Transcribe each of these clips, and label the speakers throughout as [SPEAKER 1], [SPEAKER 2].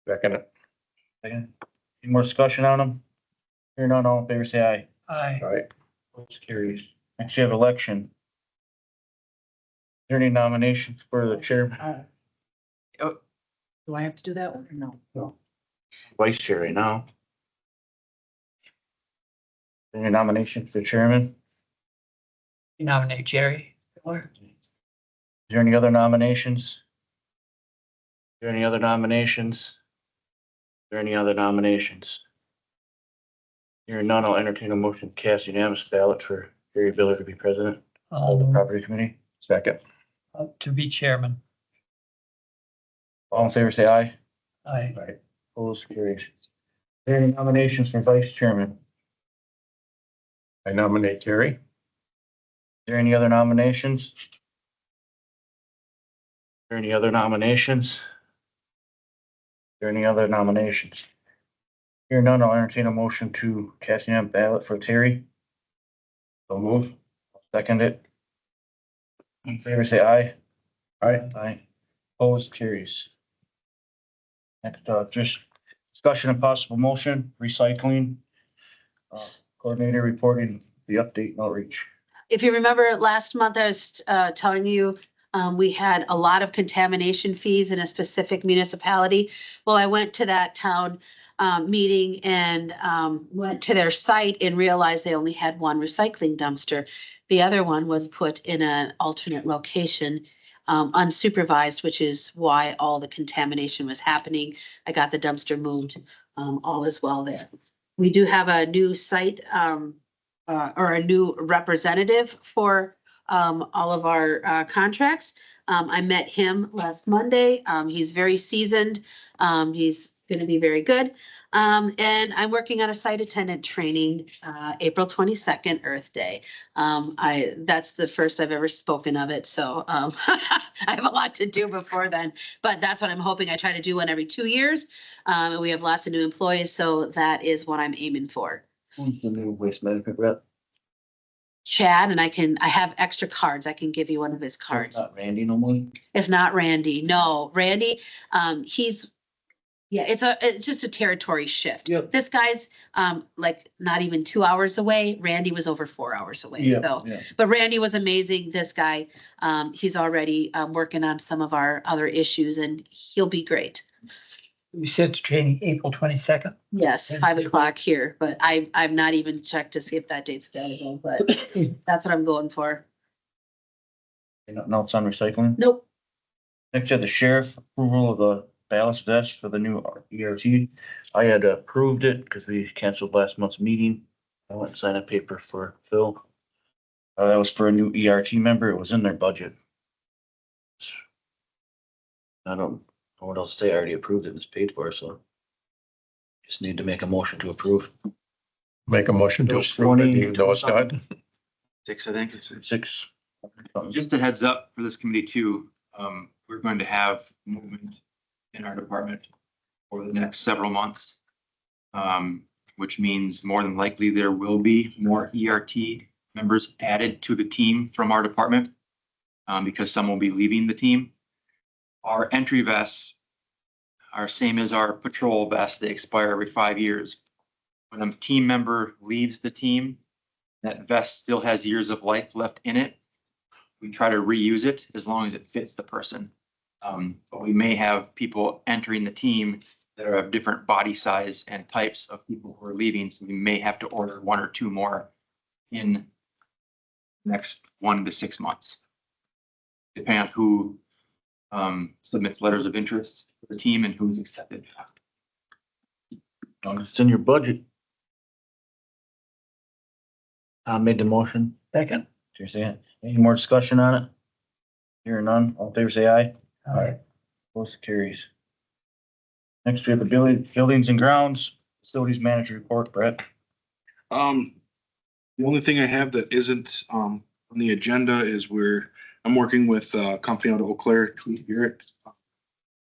[SPEAKER 1] Second.
[SPEAKER 2] Second. Any more discussion on them? Hearing none, all in favor, say aye.
[SPEAKER 3] Aye.
[SPEAKER 1] All right.
[SPEAKER 2] Motion carries. Next, you have election. Is there any nominations for the chair,
[SPEAKER 3] Do I have to do that one or no?
[SPEAKER 2] vice chair right now? Any nominations for the chairman?
[SPEAKER 3] You nominate Jerry.
[SPEAKER 2] Is there any other nominations? Is there any other nominations? Is there any other nominations? Hearing none, I'll entertain a motion to cast unanimous ballot for Gary Biller to be president of the property committee.
[SPEAKER 1] Second.
[SPEAKER 3] To be chairman.
[SPEAKER 2] All in favor, say aye.
[SPEAKER 3] Aye.
[SPEAKER 1] All right.
[SPEAKER 2] Opposed, carries. Is there any nominations for vice chairman?
[SPEAKER 1] I nominate Terry.
[SPEAKER 2] Is there any other nominations? Is there any other nominations? Is there any other nominations? Hearing none, I'll entertain a motion to cast unanimous ballot for Terry. So move. Second it. In favor, say aye.
[SPEAKER 1] All right.
[SPEAKER 2] Aye. Opposed, carries. Next, just discussion and possible motion, recycling. Coordinator reporting the update and outreach.
[SPEAKER 4] If you remember last month, I was telling you, we had a lot of contamination fees in a specific municipality. Well, I went to that town meeting and went to their site and realized they only had one recycling dumpster. The other one was put in an alternate location, unsupervised, which is why all the contamination was happening. I got the dumpster moved, all is well there. We do have a new site, or a new representative for all of our contracts. I met him last Monday. He's very seasoned. He's gonna be very good. And I'm working on a site attendant training, April 22nd, Earth Day. That's the first I've ever spoken of it, so I have a lot to do before then. But that's what I'm hoping. I try to do one every 2 years. And we have lots of new employees, so that is what I'm aiming for.
[SPEAKER 2] Who's the new waste management rep?
[SPEAKER 4] Chad, and I have extra cards. I can give you one of his cards.
[SPEAKER 2] Not Randy no more?
[SPEAKER 4] It's not Randy. No, Randy, it's just a territory shift.
[SPEAKER 2] Yep.
[SPEAKER 4] This guy's, like not even 2 hours away. Randy was over 4 hours away, so.
[SPEAKER 2] Yeah.
[SPEAKER 4] But Randy was amazing. This guy, he's already, working on some of our other issues and he'll be great.
[SPEAKER 3] You said training April 22nd.
[SPEAKER 4] Yes, 5 o'clock here, but I've not even checked to see if that date's available, but that's what I'm going for.
[SPEAKER 2] Nothing else on recycling?
[SPEAKER 4] Nope.
[SPEAKER 2] Next, you have the sheriff approval of the ballast vest for the new ERT. I had approved it because we canceled last month's meeting. I went and signed a paper for Phil. That was for a new ERT member. It was in their budget. I don't know what else to say. I already approved it and it's paid for, so. Just need to make a motion to approve.
[SPEAKER 1] Make a motion to
[SPEAKER 2] Those
[SPEAKER 1] approve it,
[SPEAKER 2] 20
[SPEAKER 1] even though it's done.
[SPEAKER 5] 6, I think.
[SPEAKER 2] 6.
[SPEAKER 5] Just a heads up for this committee too, we're going to have movement in our department for the next several months. Which means more than likely there will be more ERT members added to the team from our department. Because some will be leaving the team. Our entry vests are same as our patrol vests. They expire every 5 years. When a team member leaves the team, that vest still has years of life left in it. We try to reuse it as long as it fits the person. But we may have people entering the team that are of different body size and types of people who are leaving. So we may have to order 1 or 2 more in next 1 to 6 months. Depending on who submits letters of interest for the team and who's accepted.
[SPEAKER 2] It's in your budget. I made the motion.
[SPEAKER 3] Second.
[SPEAKER 2] Any more discussion on it? Hearing none, all in favor say aye.
[SPEAKER 3] Aye.
[SPEAKER 2] Motion carries. Next, we have the buildings and grounds, facilities manager report, Brett.
[SPEAKER 6] The only thing I have that isn't, on the agenda is I'm working with a company out of Eau Claire, Tweet Garrett,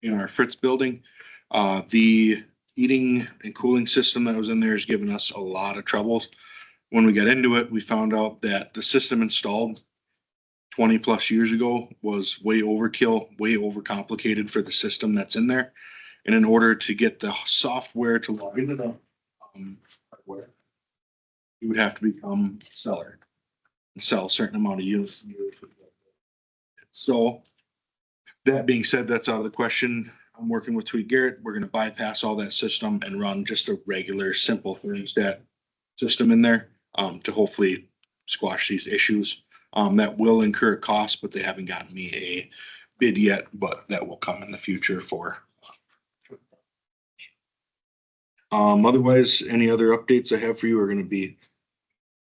[SPEAKER 6] in our Fritz building. The heating and cooling system that was in there has given us a lot of trouble. When we got into it, we found out that the system installed 20+ years ago was way overkill, way overcomplicated for the system that's in there. And in order to get the software to log into the hardware, you would have to become a seller and sell a certain amount of units. So that being said, that's out of the question. I'm working with Tweet Garrett. We're gonna bypass all that system and run just a regular, simple thermostat system in there to hopefully squash these issues. That will incur a cost, but they haven't gotten me a bid yet, but that will come in the future for. Otherwise, any other updates I have for you are gonna be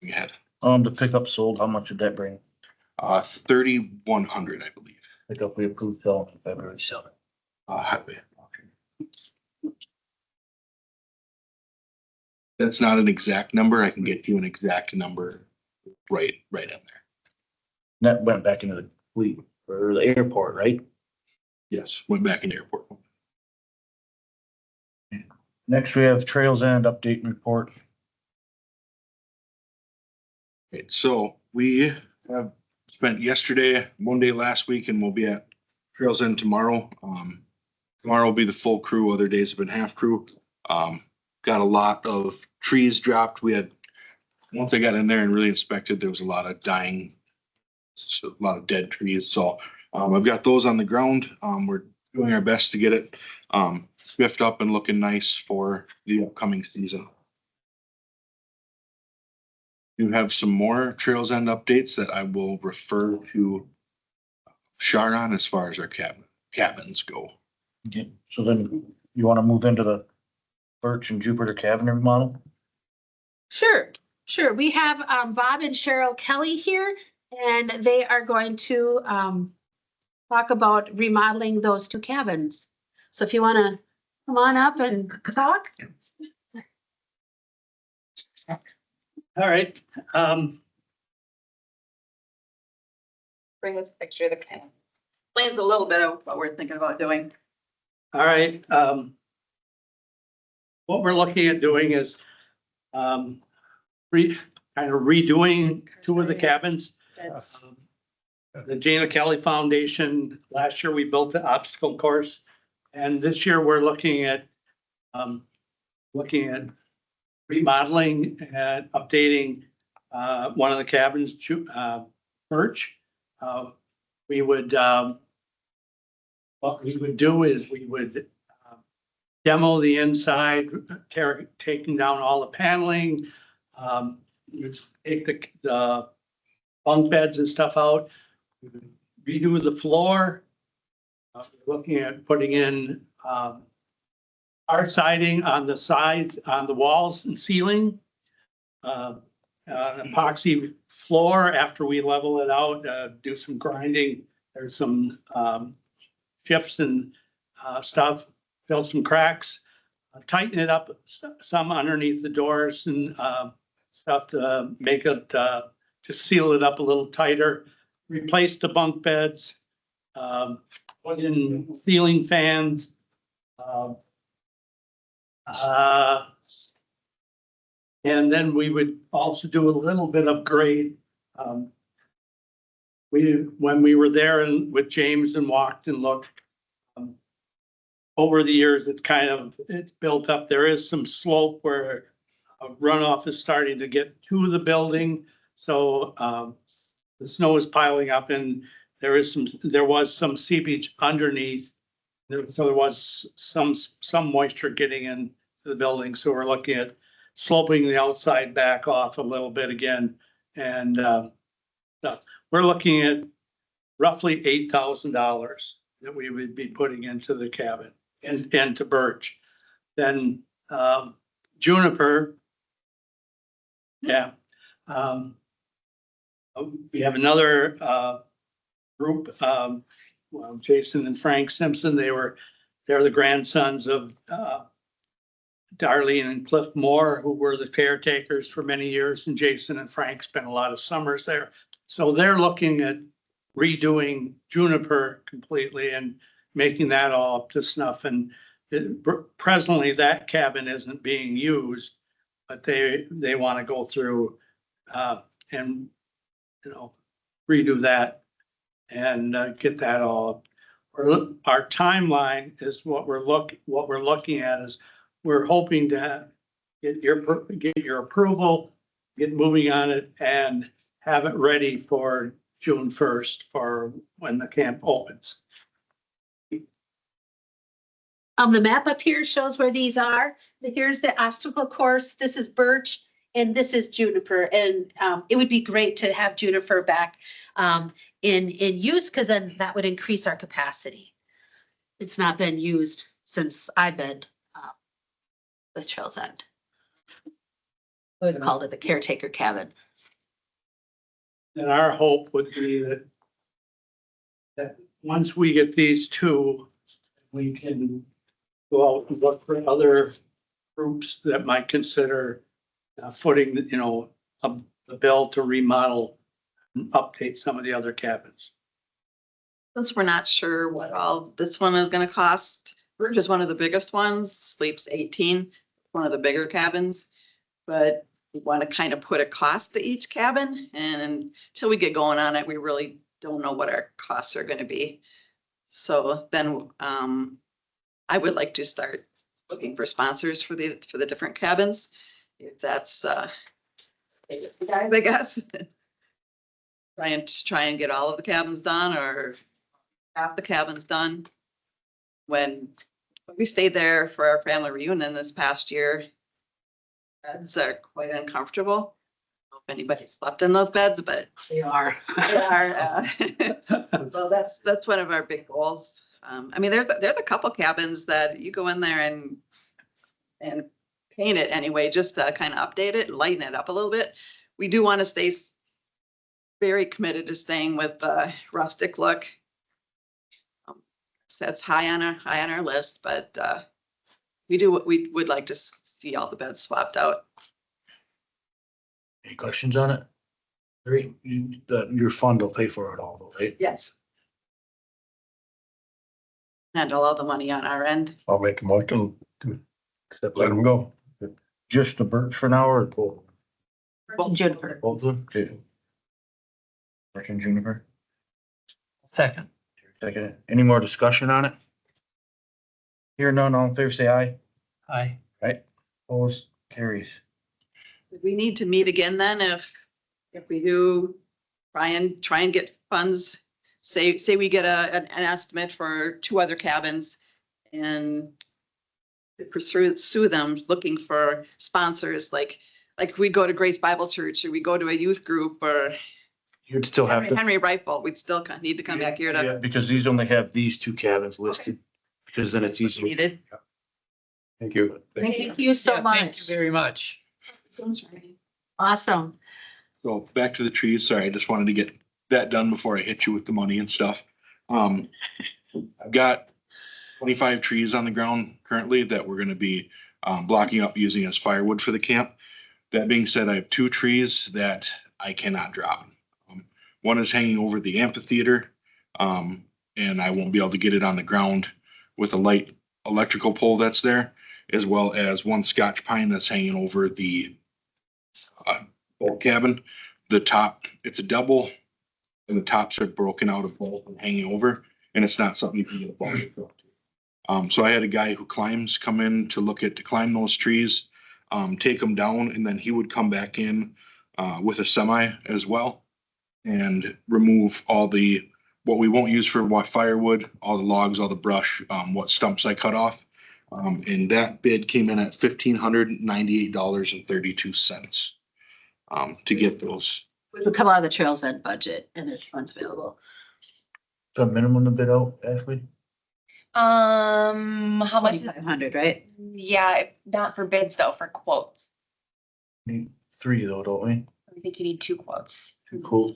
[SPEAKER 6] ahead.
[SPEAKER 2] The pickup sold, how much did that bring?
[SPEAKER 6] 3,100, I believe,
[SPEAKER 2] Pickup we approved till February 7th.
[SPEAKER 6] highway. That's not an exact number. I can get you an exact number right in there.
[SPEAKER 2] That went back into the fleet or the airport, right?
[SPEAKER 6] Yes, went back in the airport.
[SPEAKER 2] Next, we have Trails End update and report.
[SPEAKER 6] Okay, so we have spent yesterday, one day last week, and we'll be at Trails End tomorrow. Tomorrow will be the full crew. Other days have been half crew. Got a lot of trees dropped. We had, once I got in there and really inspected, there was a lot of dying, so a lot of dead trees. So I've got those on the ground. We're doing our best to get it spiffed up and looking nice for the upcoming season. You have some more Trails End updates that I will refer to Sharon as far as our cabins go.
[SPEAKER 2] Okay, so then you want to move into the Birch and Jupiter cabin remodel?
[SPEAKER 4] Sure, sure. We have Bob and Cheryl Kelly here, and they are going to talk about remodeling those two cabins. So if you want to come on up and talk.
[SPEAKER 7] All right,
[SPEAKER 3] Bring us a picture of the cabin. Explains a little bit of what we're thinking about doing.
[SPEAKER 7] all right, what we're looking at doing is kind of redoing two of the cabins.
[SPEAKER 3] That's
[SPEAKER 7] The Jana Kelly Foundation, last year we built the obstacle course, and this year we're looking at remodeling and updating one of the cabins to Birch. What we would do is we would demo the inside, taking down all the paneling, take the bunk beds and stuff out, redo the floor. Looking at putting in our siding on the sides, on the walls and ceiling. Epoxy floor after we level it out, do some grinding. There's some shifts and stuff, fill some cracks, tighten it up some underneath the doors and stuff to make it, to seal it up a little tighter. Replace the bunk beds, put in ceiling fans. And then we would also do a little bit of grade. When we were there and with James and walked and looked, over the years, it's built up. There is some slope where runoff is starting to get to the building. So the snow is piling up and there was some seepage underneath. So there was some moisture getting into the building. So we're looking at sloping the outside back off a little bit again. And we're looking at roughly $8,000 that we would be putting into the cabin and to Birch. Then Juniper. Yeah. We have another group, Jason and Frank Simpson. They're the grandsons of Darlene and Cliff Moore, who were the caretakers for many years, and Jason and Frank spent a lot of summers there. So they're looking at redoing Juniper completely and making that all up to snuff. And presently that cabin isn't being used, but they want to go through and redo that and get that all. our timeline is what we're looking at is we're hoping to get your approval, get moving on it and have it ready for June 1st for when the camp opens.
[SPEAKER 4] The map up here shows where these are. Here's the obstacle course. This is Birch and this is Juniper. And it would be great to have Juniper back in use because then that would increase our capacity. It's not been used since I've been with Trails End. Always called it the caretaker cabin.
[SPEAKER 7] And our hope would be that once we get these two, we can go out and look for other groups that might consider footing, the bill to remodel and update some of the other cabins.
[SPEAKER 3] Since we're not sure what all this one is gonna cost, Birch is one of the biggest ones, Sleep's 18, one of the bigger cabins. But we want to kind of put a cost to each cabin, and until we get going on it, we really don't know what our costs are gonna be. So then, I would like to start looking for sponsors for the different cabins, if that's, I guess. Try and get all of the cabins done or half the cabins done. When we stayed there for our family reunion this past year, beds are quite uncomfortable. I don't know if anybody slept in those beds, but
[SPEAKER 4] They are.
[SPEAKER 3] they are. So that's one of our big goals. I mean, there's a couple cabins that you go in there and paint it anyway, just to kind of update it, lighten it up a little bit. We do want to stay very committed to staying with the rustic look. So that's high on our list, but we would like to see all the beds swapped out.
[SPEAKER 2] Any questions on it? Your fund will pay for it all, right?
[SPEAKER 3] Yes. Handle all the money on our end.
[SPEAKER 1] I'll make a motion to
[SPEAKER 2] Except
[SPEAKER 1] let them go.
[SPEAKER 2] just the Birch for now or both?
[SPEAKER 4] Juniper.
[SPEAKER 2] Both of them? Okay. Birch and Juniper.
[SPEAKER 8] Second.
[SPEAKER 2] Second. Any more discussion on it? Here none, all in favor, say aye.
[SPEAKER 8] Aye.
[SPEAKER 2] Right? Opposed, carries.
[SPEAKER 3] We need to meet again then if we do try and get funds. Say we get an estimate for 2 other cabins and pursue them looking for sponsors, like we go to Grace Bible Church or we go to a youth group or
[SPEAKER 2] You'd still have to.
[SPEAKER 3] Henry Rifle, we'd still need to come back here
[SPEAKER 2] Yeah,
[SPEAKER 3] to
[SPEAKER 2] because these only have these 2 cabins listed, because then it's easy.
[SPEAKER 3] needed.
[SPEAKER 1] Thank you.
[SPEAKER 4] Thank you so
[SPEAKER 8] Yeah, thank you
[SPEAKER 4] much.
[SPEAKER 8] very much.
[SPEAKER 4] Awesome.
[SPEAKER 6] So back to the trees. Sorry, I just wanted to get that done before I hit you with the money and stuff. I've got 25 trees on the ground currently that we're gonna be blocking up using as firewood for the camp. That being said, I have 2 trees that I cannot drop. One is hanging over the amphitheater, and I won't be able to get it on the ground with a light electrical pole that's there, as well as one Scotch pine that's hanging over the boat cabin. The top, it's a double, and the tops are broken out of both and hanging over, and it's not something you can get a ball truck to. So I had a guy who come in to climb those trees, take them down, and then he would come back in with a semi as well and remove all what we won't use for firewood, all the logs, all the brush, what stumps I cut off. And that bid came in at $1,598.32 to get those.
[SPEAKER 4] It'll come out of the Trails End budget and there's funds available.
[SPEAKER 2] The minimum to bid out, Ashley?
[SPEAKER 9] How much?
[SPEAKER 4] 2,500, right?
[SPEAKER 9] Yeah, not for bids though, for quotes.
[SPEAKER 2] Need 3 though, don't we?
[SPEAKER 9] I think you need 2 quotes.
[SPEAKER 2] Cool.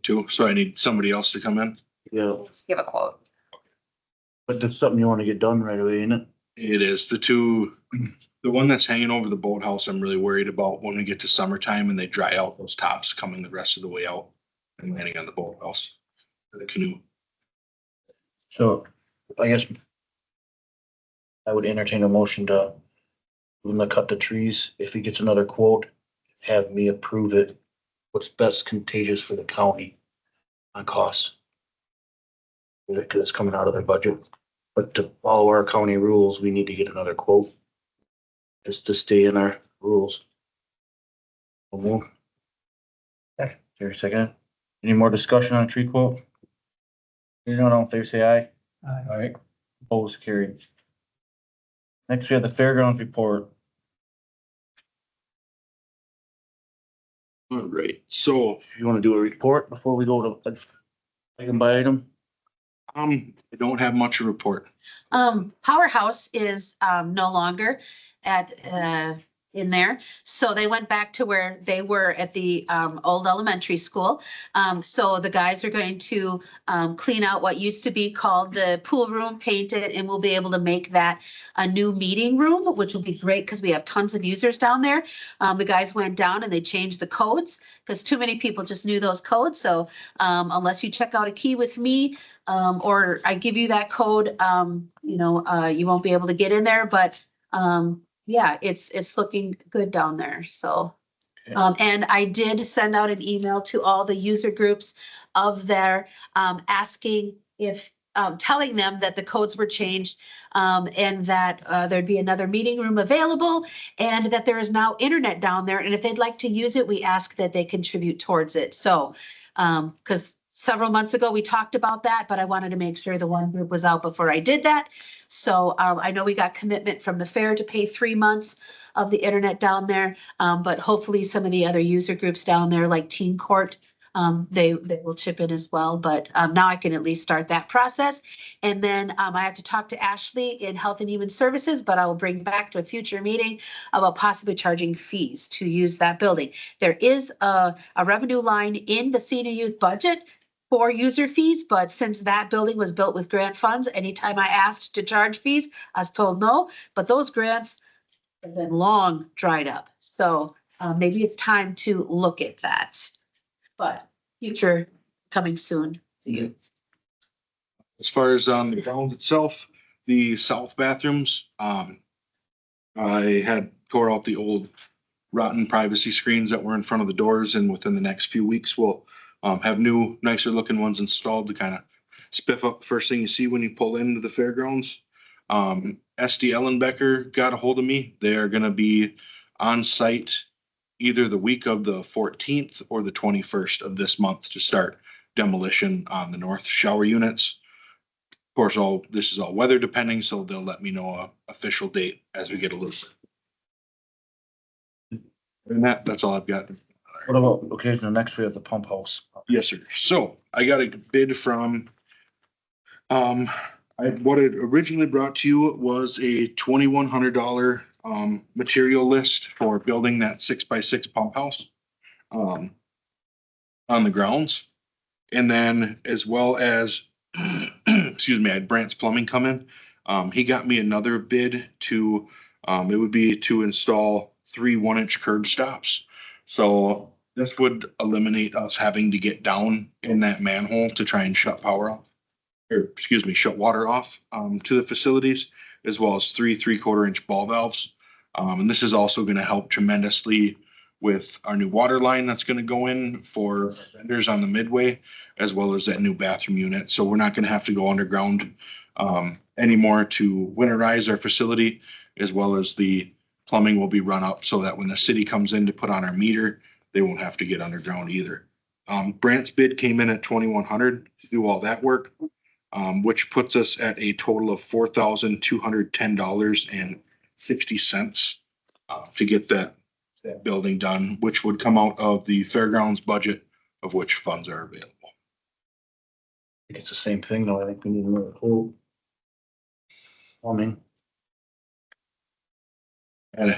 [SPEAKER 6] Too, so I need somebody else to come in.
[SPEAKER 2] Yeah,
[SPEAKER 9] Just give a quote.
[SPEAKER 2] but that's something you wanna get done right away, ain't it?
[SPEAKER 6] It is the one that's hanging over the boathouse. I'm really worried about when we get to summertime and they dry out, those tops coming the rest of the way out and landing on the boathouse, or the canoe.
[SPEAKER 2] So I guess I would entertain a motion to give him to cut the trees. If he gets another quote, have me approve it. What's best contagious for the county on costs? Because it's coming out of their budget. But to follow our county rules, we need to get another quote. Just to stay in our rules. We'll move. Okay, here, second. Any more discussion on a tree quote? You don't know if they say aye.
[SPEAKER 8] Aye.
[SPEAKER 2] All right, opposed, carried. Next, we have the fairgrounds report.
[SPEAKER 6] All right, so,
[SPEAKER 2] You want to do a report before we go to item by item?
[SPEAKER 6] I don't have much to report.
[SPEAKER 4] Powerhouse is, no longer at, in there. So they went back to where they were at the, old elementary school. So the guys are going to, clean out what used to be called the pool room, paint it, and we'll be able to make that a new meeting room, which will be great because we have tons of users down there. The guys went down and they changed the codes because too many people just knew those codes. So, unless you check out a key with me, or I give you that code, you won't be able to get in there, but, yeah, it's looking good down there, so.
[SPEAKER 2] Okay.
[SPEAKER 4] And I did send out an email to all the user groups of their, asking if, telling them that the codes were changed, and that, there'd be another meeting room available, and that there is now internet down there, and if they'd like to use it, we ask that they contribute towards it, so, because several months ago, we talked about that, but I wanted to make sure the one group was out before I did that. So I know we got commitment from the fair to pay 3 months of the internet down there. But hopefully some of the other user groups down there, like Teen Court, they will chip in as well. But now I can at least start that process. And then I have to talk to Ashley in Health and Human Services, but I will bring back to a future meeting about possibly charging fees to use that building. There is a revenue line in the senior youth budget for user fees, but since that building was built with grant funds, anytime I asked to charge fees, I was told no, but those grants have been long dried up. So maybe it's time to look at that. But future coming soon to you.
[SPEAKER 6] As far as on the ground itself, the south bathrooms, I had tore out the old rotten privacy screens that were in front of the doors, and within the next few weeks, we'll have new, nicer looking ones installed to kind of spiff up the first thing you see when you pull into the fairgrounds. SD Ellenbecker got a hold of me. They are gonna be on site either the week of the 14th or the 21st of this month to start demolition on the north shower units. Of course, this is all weather depending, so they'll let me know a official date as we get a little. And that's all I've got.
[SPEAKER 2] What about, okay, the next we have the pump house.
[SPEAKER 6] Yes, sir. So I got a bid from, what it originally brought to you was a $2,100 material list for building that 6x6 pump house on the grounds. And then as well as, excuse me, I had Brant's Plumbing come in. He got me another bid to, it would be to install 3 1-inch curb stops. So this would eliminate us having to get down in that manhole to try and shut power off, or excuse me, shut water off to the facilities, as well as 3 3/4-inch ball valves. And this is also going to help tremendously with our new water line that's going to go in for vendors on the midway, as well as that new bathroom unit. So we're not going to have to go underground anymore to winterize our facility, as well as the plumbing will be run up so that when the city comes in to put on our meter, they won't have to get underground either. Brant's bid came in at $2,100 to do all that work, which puts us at a total of $4,210.60 to get that building done, which would come out of the fairgrounds budget, of which funds are available.
[SPEAKER 2] I think it's the same thing though. I think we need another quote. Plumbing.
[SPEAKER 6] And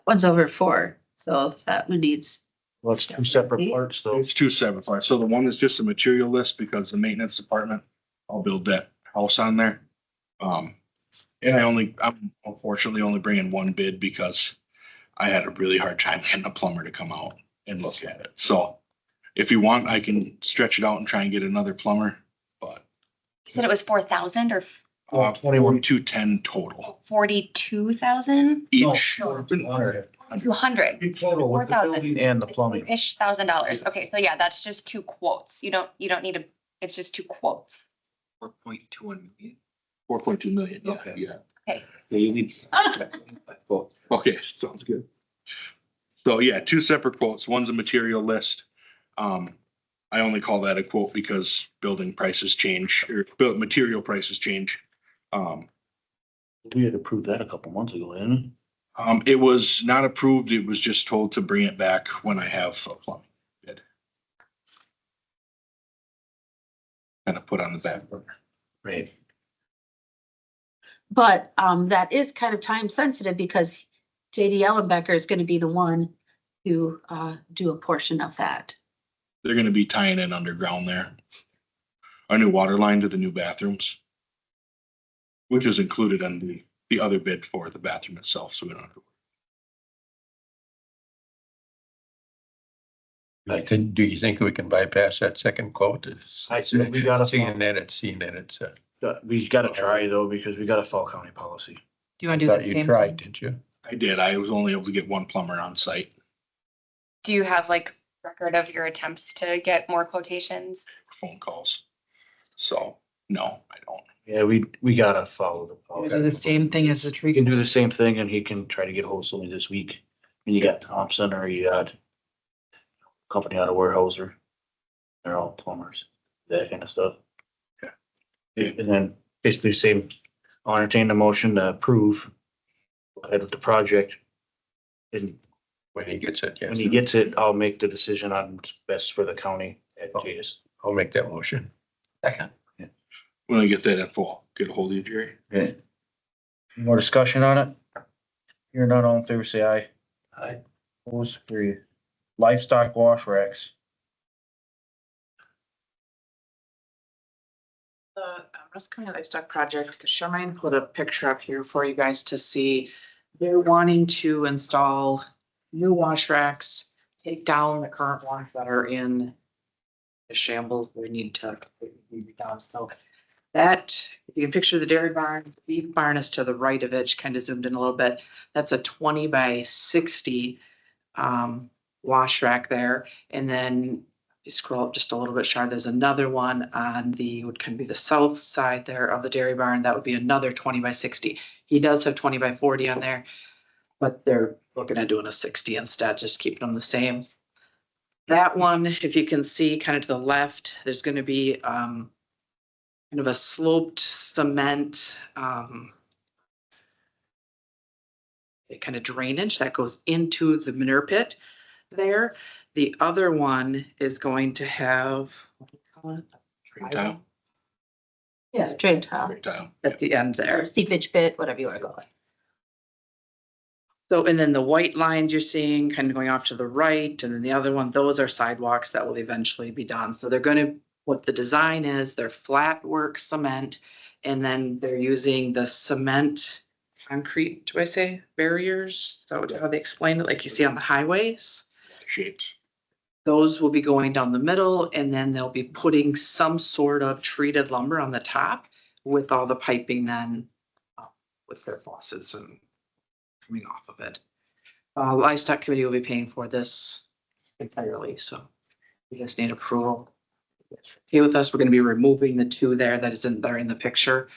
[SPEAKER 4] One's over 4, so that one needs,
[SPEAKER 2] Well, it's 2 separate parts though.
[SPEAKER 6] it's 2 separate parts. So the one is just a material list because the maintenance department, I'll build that house on there. And I'm unfortunately only bringing 1 bid because I had a really hard time getting a plumber to come out and look at it. So if you want, I can stretch it out and try and get another plumber, but
[SPEAKER 9] You said it was 4,000 or
[SPEAKER 6] 2210 total
[SPEAKER 9] 42,000?
[SPEAKER 6] each.
[SPEAKER 9] No.
[SPEAKER 2] 200.
[SPEAKER 9] 200.
[SPEAKER 2] Total with the
[SPEAKER 9] 4,000.
[SPEAKER 2] building and the plumbing.
[SPEAKER 9] Ish $1,000. Okay, so yeah, that's just 2 quotes. You don't need it's just 2 quotes.
[SPEAKER 5] 4.21 million.
[SPEAKER 6] 4.2 million. Yeah,
[SPEAKER 5] Okay.
[SPEAKER 6] yeah.
[SPEAKER 9] Okay.
[SPEAKER 5] Yeah, you need. Both.
[SPEAKER 6] Okay, sounds good. So yeah, two separate quotes. One's a material list. I only call that a quote because building prices change or material prices change.
[SPEAKER 2] We had approved that a couple months ago, didn't
[SPEAKER 6] It was not approved. It was just told to bring it back when I have a plumbing bid. Kind of put on the back burner.
[SPEAKER 2] we? Right.
[SPEAKER 4] But that is kind of time sensitive because JD Ellenbecker is gonna be the one to do a portion of that.
[SPEAKER 6] They're gonna be tying in underground there. Our new water line to the new bathrooms. Which is included in the other bid for the bathroom itself, so we don't have to.
[SPEAKER 1] I think, do you think we can bypass that second quote?
[SPEAKER 2] I think we gotta-
[SPEAKER 1] Seeing that it's,
[SPEAKER 2] We gotta try though, because we got a Fall County policy.
[SPEAKER 10] Do you want to
[SPEAKER 1] I
[SPEAKER 10] do
[SPEAKER 1] thought
[SPEAKER 10] the
[SPEAKER 1] you
[SPEAKER 10] same?
[SPEAKER 1] tried, didn't you?
[SPEAKER 6] I did. I was only able to get one plumber on site.
[SPEAKER 9] Do you have like record of your attempts to get more quotations?
[SPEAKER 6] For phone calls. So, no, I don't.
[SPEAKER 2] Yeah, we gotta follow the
[SPEAKER 10] Do
[SPEAKER 2] policy.
[SPEAKER 10] the same thing as the
[SPEAKER 2] We
[SPEAKER 10] tree.
[SPEAKER 2] can do the same thing and he can try to get hold of somebody this week. And you got Thompson or you got company out of Warehouser. They're all plumbers, that kind of stuff.
[SPEAKER 6] Yeah.
[SPEAKER 2] And then basically same, I'll entertain the motion to approve go ahead with the project. And
[SPEAKER 1] When he gets it, yes.
[SPEAKER 2] when he gets it, I'll make the decision on what's best for the county advantageous.
[SPEAKER 1] I'll make that motion.
[SPEAKER 8] Second.
[SPEAKER 6] When I get that info, get a hold of you, Jerry.
[SPEAKER 2] Okay. More discussion on it? Hearing none, all in favor, say aye.
[SPEAKER 8] Aye.
[SPEAKER 2] Opposed, carried. Livestock wash racks.
[SPEAKER 10] The Rusk County Livestock Project, Sherman put a picture up here for you guys to see. They're wanting to install new wash racks, take down the current ones that are in the shambles. They need to be down. So that, if you can picture the dairy barn, the beef barn is to the right of it, kind of zoomed in a little bit. That's a 20 by 60 wash rack there. And then you scroll up just a little bit, Shar, there's another one on the, would kind of be the south side there of the dairy barn. That would be another 20 by 60. He does have 20 by 40 on there, but they're looking at doing a 60 instead, just keeping them the same. That one, if you can see kind of to the left, there's going to be kind of a sloped cement kind of drainage that goes into the manure pit there. The other one is going to have, what do you call it?
[SPEAKER 6] Drain tile.
[SPEAKER 4] Yeah, drain tile,
[SPEAKER 6] Drain tile.
[SPEAKER 10] At the end there.
[SPEAKER 4] or seepage pit, whatever you want to call it.
[SPEAKER 10] So, and then the white lines you're seeing kind of going off to the right, and then the other one, those are sidewalks that will eventually be done. So they're gonna, what the design is, they're flat work cement, and then they're using the cement concrete, do I say barriers? Is that what- how they explain it, like you see on the highways?
[SPEAKER 6] Shapes.
[SPEAKER 10] Those will be going down the middle, and then they'll be putting some sort of treated lumber on the top with all the piping then with their faucets and coming off of it. Livestock Committee will be paying for this entirely, so you guys need approval. Okay with us, we're gonna be removing the two there that isn't there in the picture.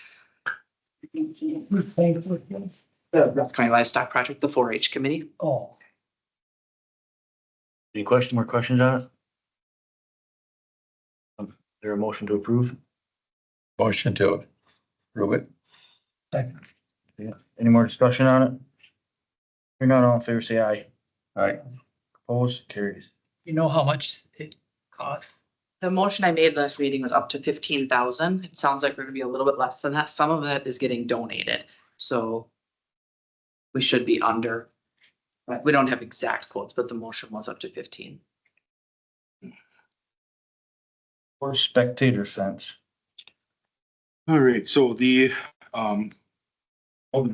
[SPEAKER 10] The Rusk County Livestock Project, the 4-H committee.
[SPEAKER 8] Oh.
[SPEAKER 2] Any more questions on it? Is there a motion to approve?
[SPEAKER 1] Motion to approve it.
[SPEAKER 8] Second.
[SPEAKER 2] Yeah. Any more discussion on it? Hearing none, all in favor, say aye.
[SPEAKER 1] Aye.
[SPEAKER 2] Opposed, carries.
[SPEAKER 8] You know how much it costs?
[SPEAKER 10] The motion I made last meeting was up to 15,000. It sounds like we're gonna be a little bit less than that. Some of that is getting donated, so we should be under. But we don't have exact quotes, but the motion was up to 15.
[SPEAKER 2] Or spectator fence.
[SPEAKER 6] All right, so all the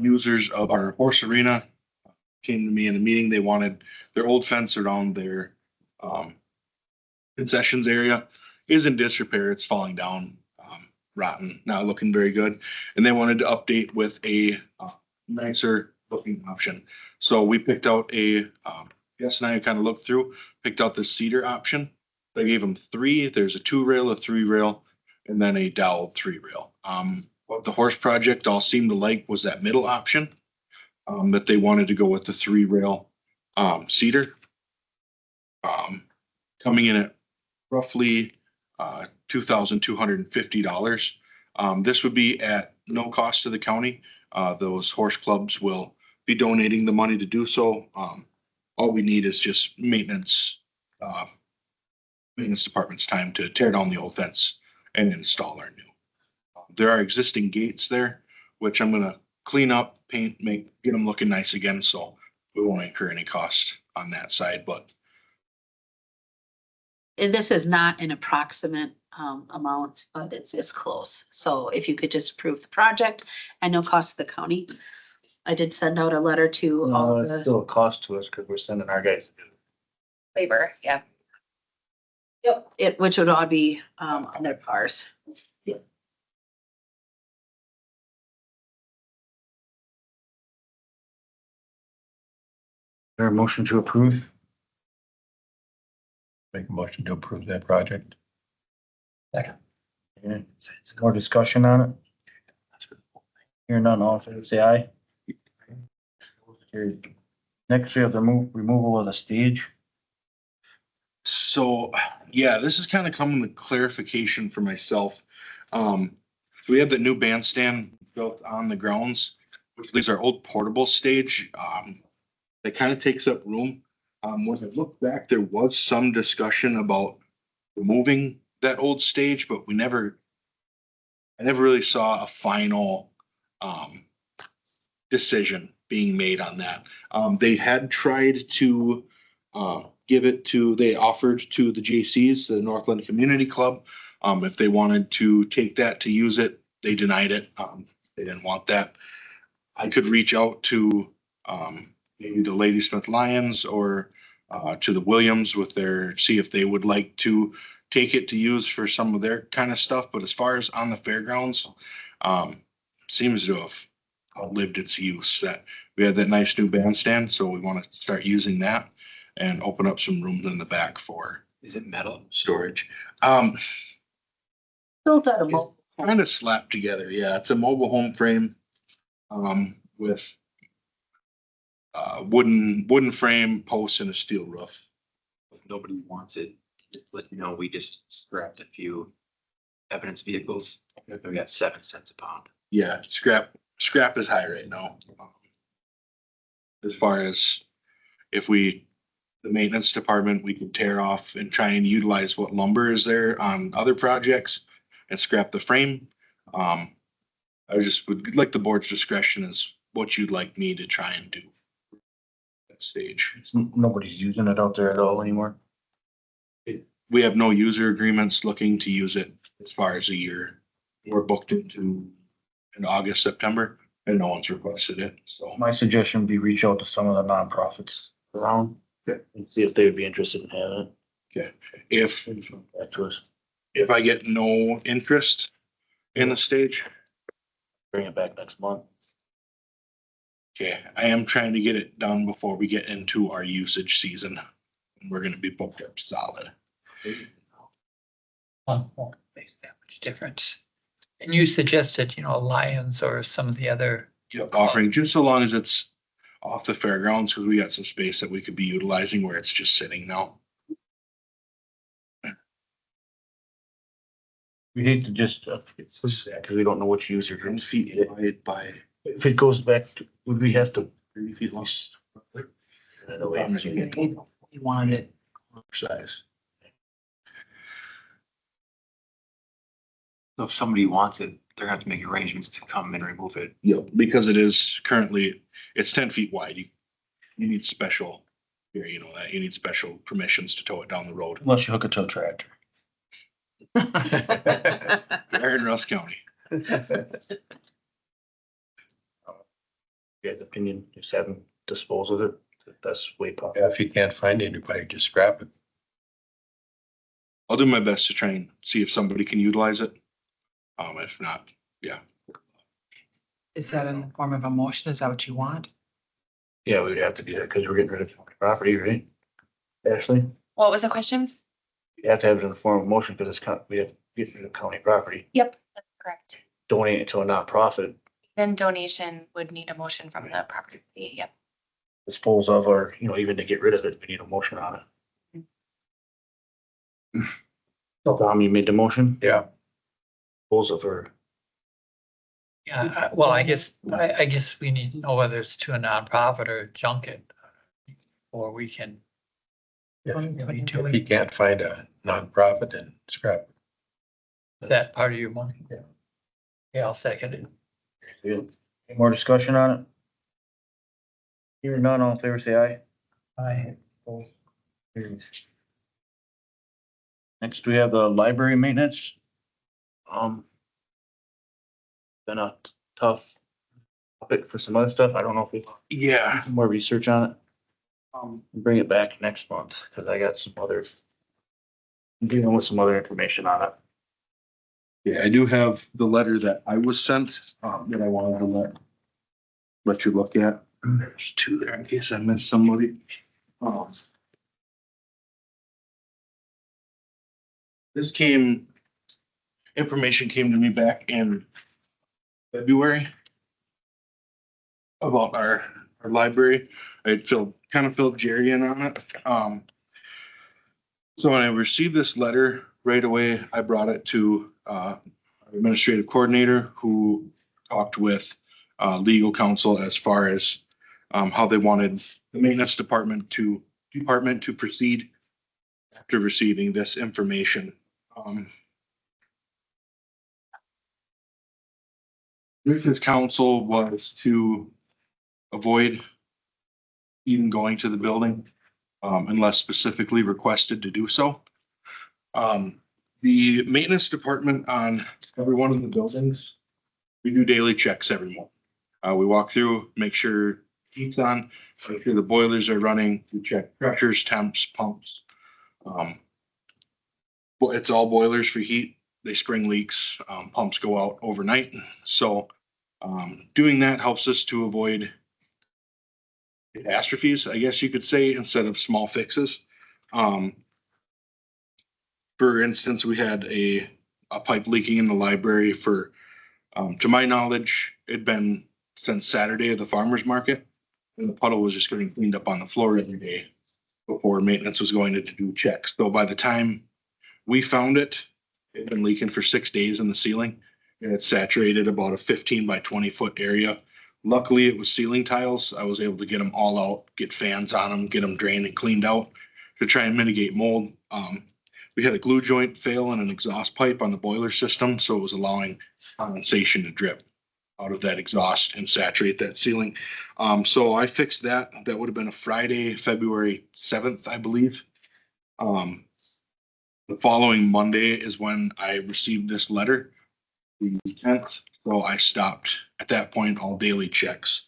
[SPEAKER 6] users of our horse arena came to me in a meeting. They wanted their old fence around their concessions area is in disrepair. It's falling down, rotten, not looking very good. And they wanted to update with a nicer looking option. So we picked out Jess and I kind of looked through, picked out the cedar option. I gave them 3. There's a 2 rail, a 3 rail. and then a dowel 3-rail. What the horse project all seemed to like was that middle option. That they wanted to go with the 3-rail cedar. Coming in at roughly $2,250. This would be at no cost to the county. Those horse clubs will be donating the money to do so. All we need is just maintenance department's time to tear down the old fence and install our new. There are existing gates there, which I'm gonna clean up, paint, get them looking nice again, so we won't incur any cost on that side, but
[SPEAKER 4] And this is not an approximate amount, but it's close. So if you could just approve the project at no cost to the county. I did send out a letter to
[SPEAKER 2] No,
[SPEAKER 4] all
[SPEAKER 2] it's
[SPEAKER 4] the,
[SPEAKER 2] still a cost to us because we're sending our guys to do it.
[SPEAKER 9] Labor, yeah.
[SPEAKER 4] which would all be on their pars.
[SPEAKER 2] There a motion to approve?
[SPEAKER 1] Make a motion to approve that project.
[SPEAKER 8] Second.
[SPEAKER 2] Yeah. More discussion on it? Hearing none, all in favor, say aye. Carried. Next, we have the removal of the stage.
[SPEAKER 6] so, yeah, this is kind of coming to clarification for myself. We have the new bandstand built on the grounds, which leaves our old portable stage. That kind of takes up room. When I look back, there was some discussion about removing that old stage, but I never really saw a final decision being made on that. They had tried to they offered to the JCs, the Northland Community Club, if they wanted to take that to use it. They denied it. They didn't want that. I could reach out to maybe the Ladysmith Lions or to the Williams see if they would like to take it to use for some of their kind of stuff. But as far as on the fairgrounds, seems to have outlived its use. That we have that nice new bandstand, so we want to start using that and open up some rooms in the back for.
[SPEAKER 5] Is it metal storage?
[SPEAKER 4] Built out of
[SPEAKER 6] It's
[SPEAKER 4] mobile.
[SPEAKER 6] kind of slapped together. Yeah, it's a mobile home frame with wooden frame, posts, and a steel roof.
[SPEAKER 5] If nobody wants it, just let you know, we just scrapped a few evidence vehicles. We got 7 cents a pound.
[SPEAKER 6] Yeah, scrap is high right now. As far as the maintenance department, we could tear off and try and utilize what lumber is there on other projects and scrap the frame. I just would like the board's discretion is what you'd like me to try and do. At stage.
[SPEAKER 2] Nobody's using it out there at all anymore.
[SPEAKER 6] We have no user agreements looking to use it as far as a year. We're booked in August, September, and no one's requested it, so.
[SPEAKER 2] My suggestion would be reach out to some of the nonprofits around.
[SPEAKER 6] Okay.
[SPEAKER 2] And see if they would be interested in having it.
[SPEAKER 6] Okay, if
[SPEAKER 2] Back to us,
[SPEAKER 6] I get no interest in the stage,
[SPEAKER 2] bring it back next month.
[SPEAKER 6] okay, I am trying to get it done before we get into our usage season. We're gonna be booked up solid.
[SPEAKER 8] Won't make that much difference. And you suggested, Lions or some of the other,
[SPEAKER 6] Offering just so long as it's off the fairgrounds, because we got some space that we could be utilizing where it's just sitting now.
[SPEAKER 2] We hate to just, because we don't know which user
[SPEAKER 6] 10
[SPEAKER 2] groups.
[SPEAKER 6] feet wide by
[SPEAKER 2] If it goes back, would we have to?
[SPEAKER 6] 30 feet long.
[SPEAKER 10] You wanted it.
[SPEAKER 6] Size.
[SPEAKER 5] So if somebody wants it, they're gonna have to make arrangements to come and remove it.
[SPEAKER 6] Yep, because it is currently, it's 10 feet wide. You need special, you need special permissions to tow it down the road.
[SPEAKER 2] Unless you hook it to a tractor.
[SPEAKER 6] They're in Russ County.
[SPEAKER 2] Yeah, opinion, just have them dispose of it. That's way pop.
[SPEAKER 1] Yeah, if you can't find anybody, just scrap it.
[SPEAKER 6] I'll do my best to try and see if somebody can utilize it. If not, yeah.
[SPEAKER 10] Is that in the form of a motion? Is that what you want?
[SPEAKER 2] Yeah, we would have to do that because we're getting rid of property, right? Ashley,
[SPEAKER 9] What was the question?
[SPEAKER 2] you have to have it in the form of motion because we have get rid of county property,
[SPEAKER 9] Yep, that's correct.
[SPEAKER 2] donate it to a nonprofit,
[SPEAKER 9] Then donation would need a motion from the property. Yep.
[SPEAKER 2] dispose of, or, even to get rid of it, we need a motion on it. So Tom, you made the motion?
[SPEAKER 1] Yeah.
[SPEAKER 2] Dispose of, or
[SPEAKER 8] Yeah, well, I guess we need to know whether it's to a nonprofit or junk it. Or we can. really do
[SPEAKER 1] If you
[SPEAKER 8] it.
[SPEAKER 1] can't find a nonprofit, then scrap it.
[SPEAKER 8] Is that part of your money? Yeah, I'll second it.
[SPEAKER 2] any more discussion on it? Hearing none, all in favor, say aye.
[SPEAKER 8] I,
[SPEAKER 2] Carries. Next, we have the library maintenance. Been a tough topic for some other stuff. I don't know if we do some more research on it. Bring it back next month, cause I got some other. I'm dealing with some other information on it.
[SPEAKER 6] Yeah, I do have the letter that I was sent, that I wanted to let you look at. There's two there in case I missed somebody. This information came to me back in February about our library. I kind of filled Jerry in on it. So when I received this letter right away, I brought it to our administrative coordinator, who talked with legal counsel as far as how they wanted the maintenance department to proceed after receiving this information. Richard's counsel was to avoid even going to the building unless specifically requested to do so. The maintenance department on every one of the buildings, we do daily checks every month. We walk through, make sure heat's on, make sure the boilers are running, we check pressures, temps, pumps. But it's all boilers for heat. They spring leaks, pumps go out overnight. So doing that helps us to avoid catastrophes, I guess you could say, instead of small fixes. For instance, we had a pipe leaking in the library for, to my knowledge, it'd been since Saturday of the farmer's market. And the puddle was just getting cleaned up on the floor every day before maintenance was going to do checks. So by the time we found it, it'd been leaking for 6 days in the ceiling. And it saturated about a 15 by 20 foot area. Luckily, it was ceiling tiles. I was able to get them all out, get fans on them, get them drained and cleaned out to try and mitigate mold. We had a glue joint fail in an exhaust pipe on the boiler system, so it was allowing condensation to drip out of that exhaust and saturate that ceiling. So I fixed that. That would have been a Friday, February 7th, I believe. The following Monday is when I received this letter, the 10th. So I stopped at that point all daily checks.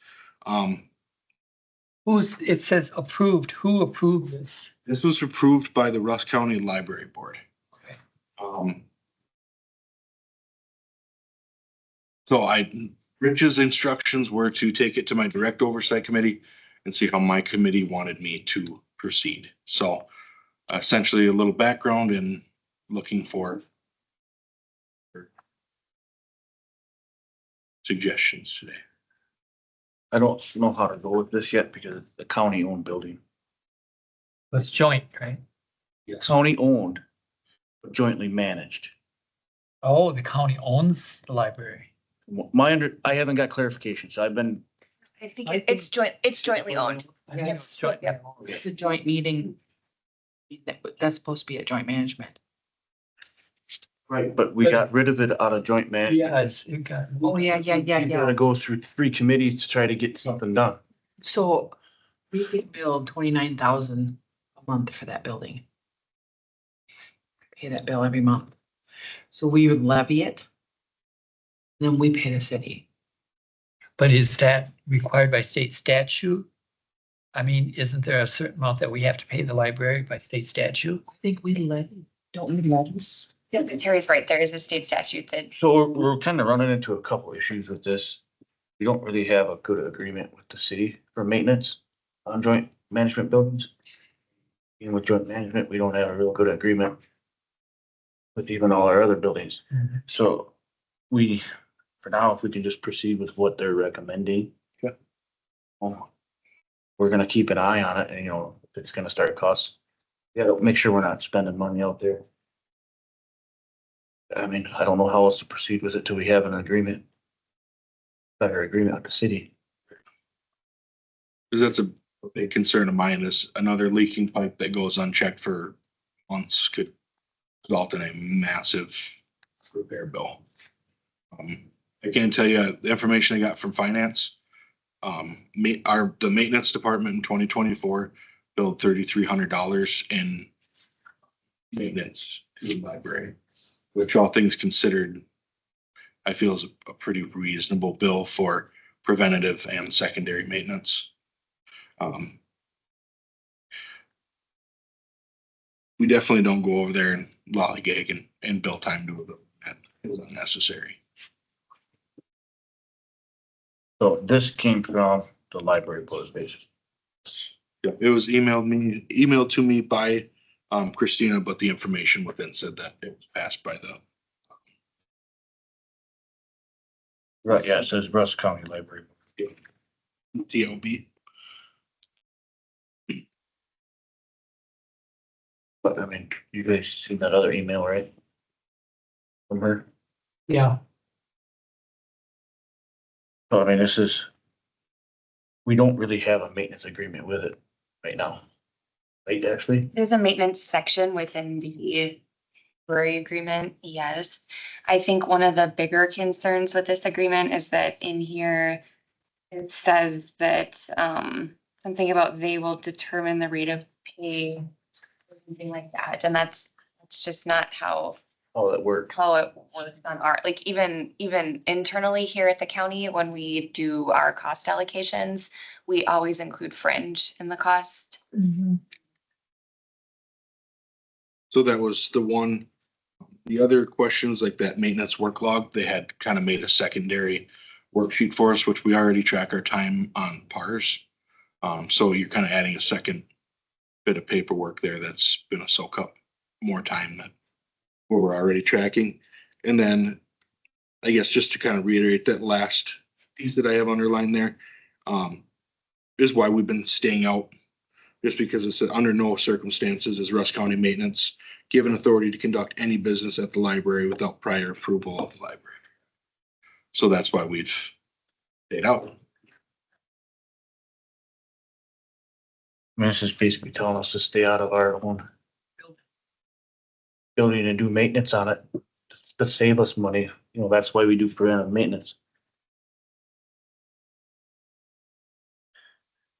[SPEAKER 8] it says approved, who approved this?
[SPEAKER 6] This was approved by the Russ County Library Board. So Rich's instructions were to take it to my direct oversight committee and see how my committee wanted me to proceed. So essentially a little background and looking for suggestions today.
[SPEAKER 2] I don't know how to go with this yet because it's the county owned building.
[SPEAKER 8] It's joint, right?
[SPEAKER 2] County owned, but jointly managed.
[SPEAKER 8] Oh, the county owns the library.
[SPEAKER 2] I haven't got clarification, so I've been,
[SPEAKER 9] I think it's jointly owned.
[SPEAKER 8] I think it's jointly owned.
[SPEAKER 10] It's a joint meeting. That's supposed to be a joint management.
[SPEAKER 2] right, but we got rid of it out of joint man.
[SPEAKER 8] Yeah, it got.
[SPEAKER 10] Oh, yeah.
[SPEAKER 2] You gotta go through 3 committees to try to get something done.
[SPEAKER 10] So we get billed 29,000 a month for that building. Pay that bill every month. So we would levy it. Then we pay the city.
[SPEAKER 8] But is that required by state statute? I mean, isn't there a certain amount that we have to pay the library by state statute?
[SPEAKER 10] I think we levy, don't we levy?
[SPEAKER 9] Yeah, Terry's right. There is a state statute that
[SPEAKER 2] So we're kind of running into a couple issues with this. We don't really have a good agreement with the city for maintenance on joint management buildings. Even with joint management, we don't have a real good agreement. with even all our other buildings.
[SPEAKER 8] Mhm.
[SPEAKER 2] So we, for now, if we can just proceed with what they're recommending.
[SPEAKER 6] Okay.
[SPEAKER 2] We're gonna keep an eye on it and, you know, if it's gonna start costs. We gotta make sure we're not spending money out there. I mean, I don't know how else to proceed with it till we have an agreement. Better agreement with the city.
[SPEAKER 6] Cause that's a big concern of mine is another leaking pipe that goes unchecked for months could result in a massive repair bill. I can't tell you the information I got from finance. The maintenance department in 2024 billed $3,300 in maintenance to the library, which all things considered, I feel is a pretty reasonable bill for preventative and secondary maintenance. We definitely don't go over there and lollygag and bill time to it. That is unnecessary.
[SPEAKER 2] So this came from the library post base.
[SPEAKER 6] Yeah, it was emailed to me by Christina, but the information within said that it was passed by the
[SPEAKER 2] Right, yeah, it says Russ County Library.
[SPEAKER 6] TOB.
[SPEAKER 2] But I mean, you guys seen that other email, right? From her?
[SPEAKER 8] Yeah,
[SPEAKER 2] So I mean, we don't really have a maintenance agreement with it right now. Right, actually?
[SPEAKER 9] There's a maintenance section within the library agreement, yes. I think one of the bigger concerns with this agreement is that in here, it says that, something about they will determine the rate of pay, or something like that, and that's just not how
[SPEAKER 2] Oh, that worked.
[SPEAKER 9] it works on our, like, even internally here at the county, when we do our cost allocations, we always include fringe in the cost.
[SPEAKER 6] So that was the one. The other questions like that maintenance work log, they had kind of made a secondary worksheet for us, which we already track our time on PARs. So you're kind of adding a second bit of paperwork there that's gonna soak up more time than what we're already tracking. And then I guess just to kind of reiterate that last piece that I have underlined there, is why we've been staying out. Just because it said under no circumstances is Russ County Maintenance given authority to conduct any business at the library without prior approval of the library. So that's why we've stayed out.
[SPEAKER 2] I mean, this is basically telling us to stay out of our own building and do maintenance on it to save us money. You know, that's why we do preventive maintenance.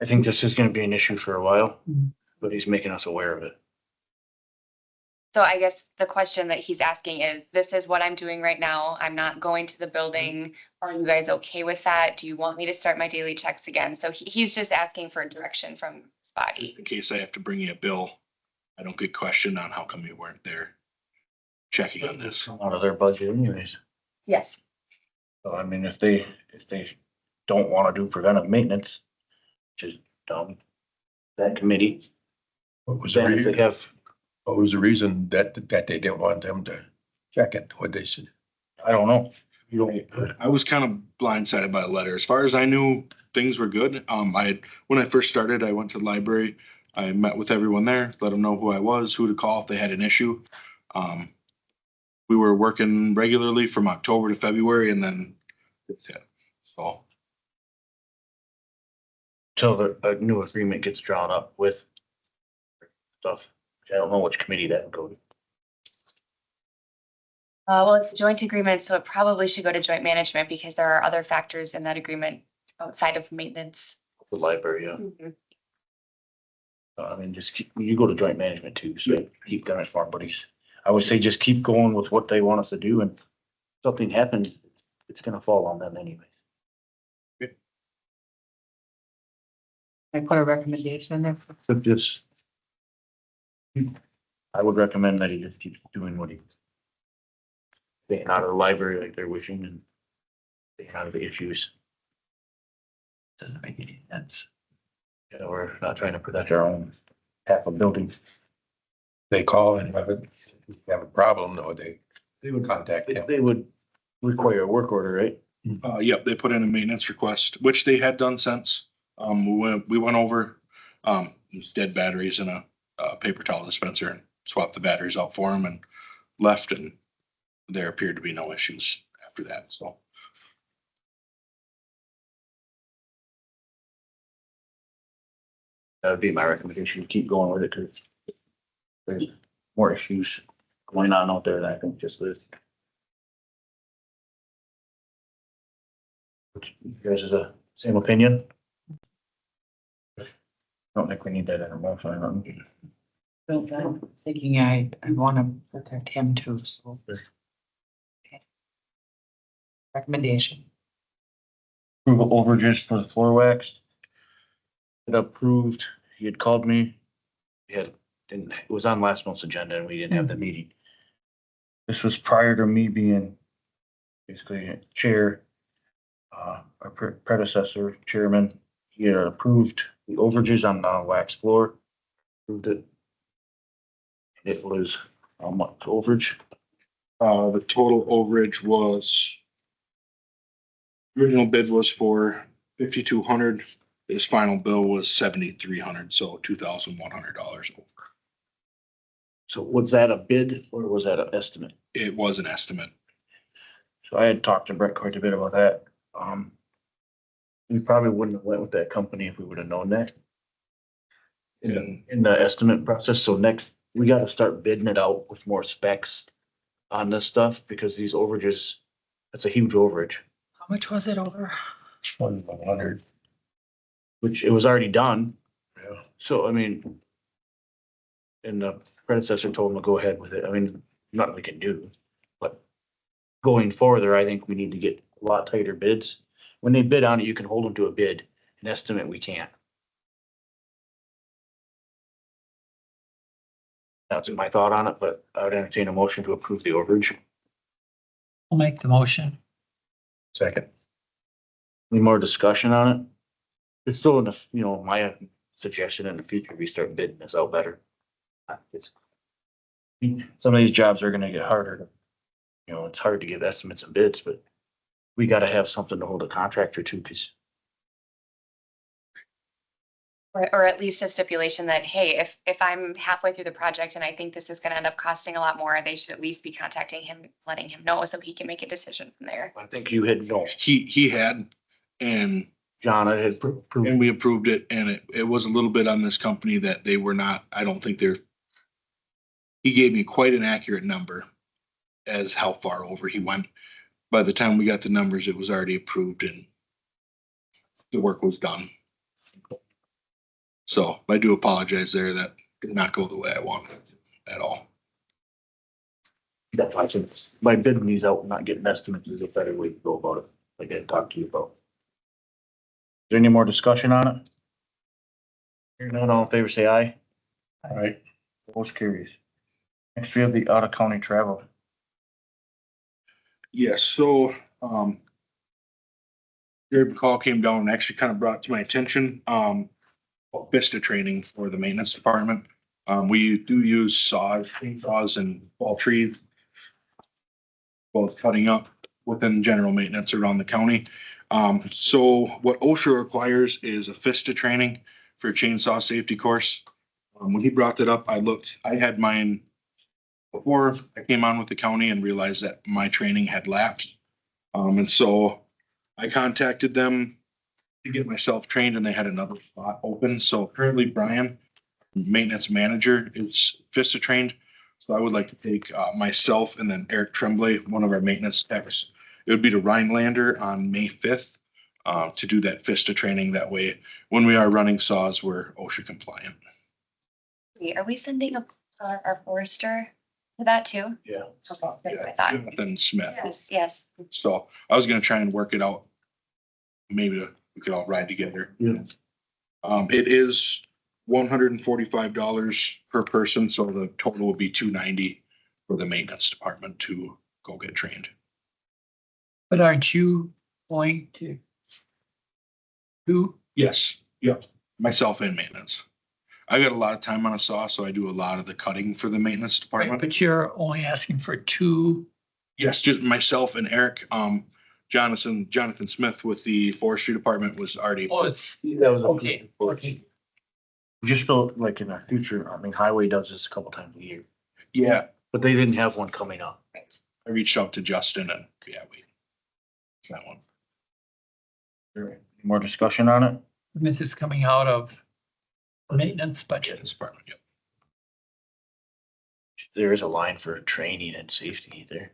[SPEAKER 2] I think this is gonna be an issue for a while, but he's making us aware of it.
[SPEAKER 9] So I guess the question that he's asking is, this is what I'm doing right now. I'm not going to the building. Are you guys okay with that? Do you want me to start my daily checks again? So he's just asking for direction from Spotty.
[SPEAKER 6] In case I have to bring you a bill, I don't get questioned on how come you weren't there checking on this.
[SPEAKER 2] Out of their budget anyways.
[SPEAKER 9] Yes.
[SPEAKER 2] So I mean, if they don't wanna do preventive maintenance, just that committee,
[SPEAKER 1] What was the
[SPEAKER 2] then if they
[SPEAKER 1] reason,
[SPEAKER 2] have,
[SPEAKER 1] what was the reason that they didn't want them to check it? What they said?
[SPEAKER 2] I don't know. You don't,
[SPEAKER 6] I was kind of blindsided by the letter. As far as I knew, things were good. When I first started, I went to the library. I met with everyone there, let them know who I was, who to call if they had an issue. We were working regularly from October to February and then it's hit. So
[SPEAKER 2] till a new agreement gets drawn up with stuff. I don't know which committee that would go to.
[SPEAKER 9] Well, it's a joint agreement, so it probably should go to joint management because there are other factors in that agreement outside of maintenance.
[SPEAKER 2] The library, yeah.
[SPEAKER 9] Mhm.
[SPEAKER 2] I mean, you go to joint management too, so keep them as farm buddies. I would say just keep going with what they want us to do and if something happens, it's gonna fall on them anyway.
[SPEAKER 10] I put a recommendation in there.
[SPEAKER 2] So just, I would recommend that he just keeps doing what he's staying out of the library like they're wishing and staying out of the issues. Doesn't make any sense. You know, we're not trying to protect our own half a building.
[SPEAKER 1] They call and have a problem, or they would contact him.
[SPEAKER 2] They would require a work order, right?
[SPEAKER 6] Yep, they put in a maintenance request, which they had done since. We went over, there's dead batteries in a paper towel dispenser and swapped the batteries out for them and left, and there appeared to be no issues after that, so.
[SPEAKER 2] That would be my recommendation, to keep going with it, because there's more issues going on out there than I think just this. You guys is the same opinion? Don't think we need that in a motion, I don't.
[SPEAKER 10] I'm thinking I want to protect him too, so. Okay. Recommendation.
[SPEAKER 2] Approval overages for the floor wax. It approved, he had called me. It was on last month's agenda and we didn't have the meeting. This was prior to me being basically chair. Our predecessor chairman, he had approved the overages on the wax floor. Approved it. It was how much overage?
[SPEAKER 6] The total overage was, original bid was for 5,200. His final bill was 7,300, so $2,100 over.
[SPEAKER 2] So was that a bid or was that an estimate?
[SPEAKER 6] It was an estimate.
[SPEAKER 2] So I had talked to Brett quite a bit about that. We probably wouldn't have went with that company if we would have known that. In the estimate process, so next, we gotta start bidding it out with more specs on this stuff, because these overages, that's a huge overage,
[SPEAKER 10] How much was it over?
[SPEAKER 1] 2,100.
[SPEAKER 2] which it was already done,
[SPEAKER 1] Yeah.
[SPEAKER 2] so I mean. And the predecessor told him to go ahead with it, I mean, nothing we can do, but. Going further, I think we need to get a lot tighter bids. When they bid on it, you can hold them to a bid, an estimate we can't. That's my thought on it, but I would entertain a motion to approve the overage.
[SPEAKER 8] I'll make the motion.
[SPEAKER 1] Second.
[SPEAKER 2] Any more discussion on it? It's still in the, my suggestion in the future, we start bidding this out better. It's. Some of these jobs are gonna get harder. It's hard to give estimates and bids, but we gotta have something to hold a contractor to, because
[SPEAKER 9] Or at least a stipulation that, hey, if I'm halfway through the project and I think this is gonna end up costing a lot more, they should at least be contacting him, letting him know so he can make a decision from there.
[SPEAKER 2] I think you had,
[SPEAKER 6] He had, and
[SPEAKER 2] John, I had approved.
[SPEAKER 6] we approved it, and it was a little bit on this company that they were not, I don't think he gave me quite an accurate number as how far over he went. By the time we got the numbers, it was already approved and the work was done. So I do apologize there. That did not go the way I wanted it to at all.
[SPEAKER 2] That's why I said, by bidding these out and not getting estimates is a better way to go about it, like I talked to you about. Is there any more discussion on it? Hearing none, all in favor, say aye. All right, most curious. Next, we have the out of county travel.
[SPEAKER 6] Yes, so, Jerry McCall came down and actually kind of brought to my attention, Vista training for the maintenance department. We do use saws and fall trees, both cutting up within general maintenance around the county. So what OSHA requires is a Vista training for a chainsaw safety course. When he brought that up, I had mine before I came on with the county and realized that my training had lapsed. And so I contacted them to get myself trained, and they had another spot open. So currently Brian, maintenance manager, is Vista trained. So I would like to take myself and then Eric Tremblay, one of our maintenance techs. It would be to Rhinelander on May 5th to do that Vista training. That way, when we are running saws, we're OSHA compliant.
[SPEAKER 9] Are we sending our forester to that too?
[SPEAKER 2] Yeah.
[SPEAKER 9] Okay, I thought.
[SPEAKER 6] Then Smith.
[SPEAKER 9] Yes.
[SPEAKER 6] So I was gonna try and work it out. Maybe we could all ride together.
[SPEAKER 2] Yeah.
[SPEAKER 6] It is $145 per person, so the total would be $290 for the maintenance department to go get trained.
[SPEAKER 8] But aren't you going to? Who?
[SPEAKER 6] Yes, yep, myself and maintenance. I got a lot of time on a saw, so I do a lot of the cutting for the maintenance department.
[SPEAKER 8] But you're only asking for two.
[SPEAKER 6] Yes, just myself and Eric, Jonathan Smith with the forestry department was already.
[SPEAKER 8] Oh, it's,
[SPEAKER 2] That was
[SPEAKER 8] okay, okay.
[SPEAKER 2] Just feel like in the future, I mean, highway does this a couple times a year,
[SPEAKER 6] Yeah,
[SPEAKER 2] but they didn't have one coming up.
[SPEAKER 9] Right.
[SPEAKER 6] I reached out to Justin and yeah, it's that one.
[SPEAKER 2] Any more discussion on it?
[SPEAKER 8] This is coming out of maintenance budget.
[SPEAKER 6] This department, yep.
[SPEAKER 2] There is a line for training and safety there.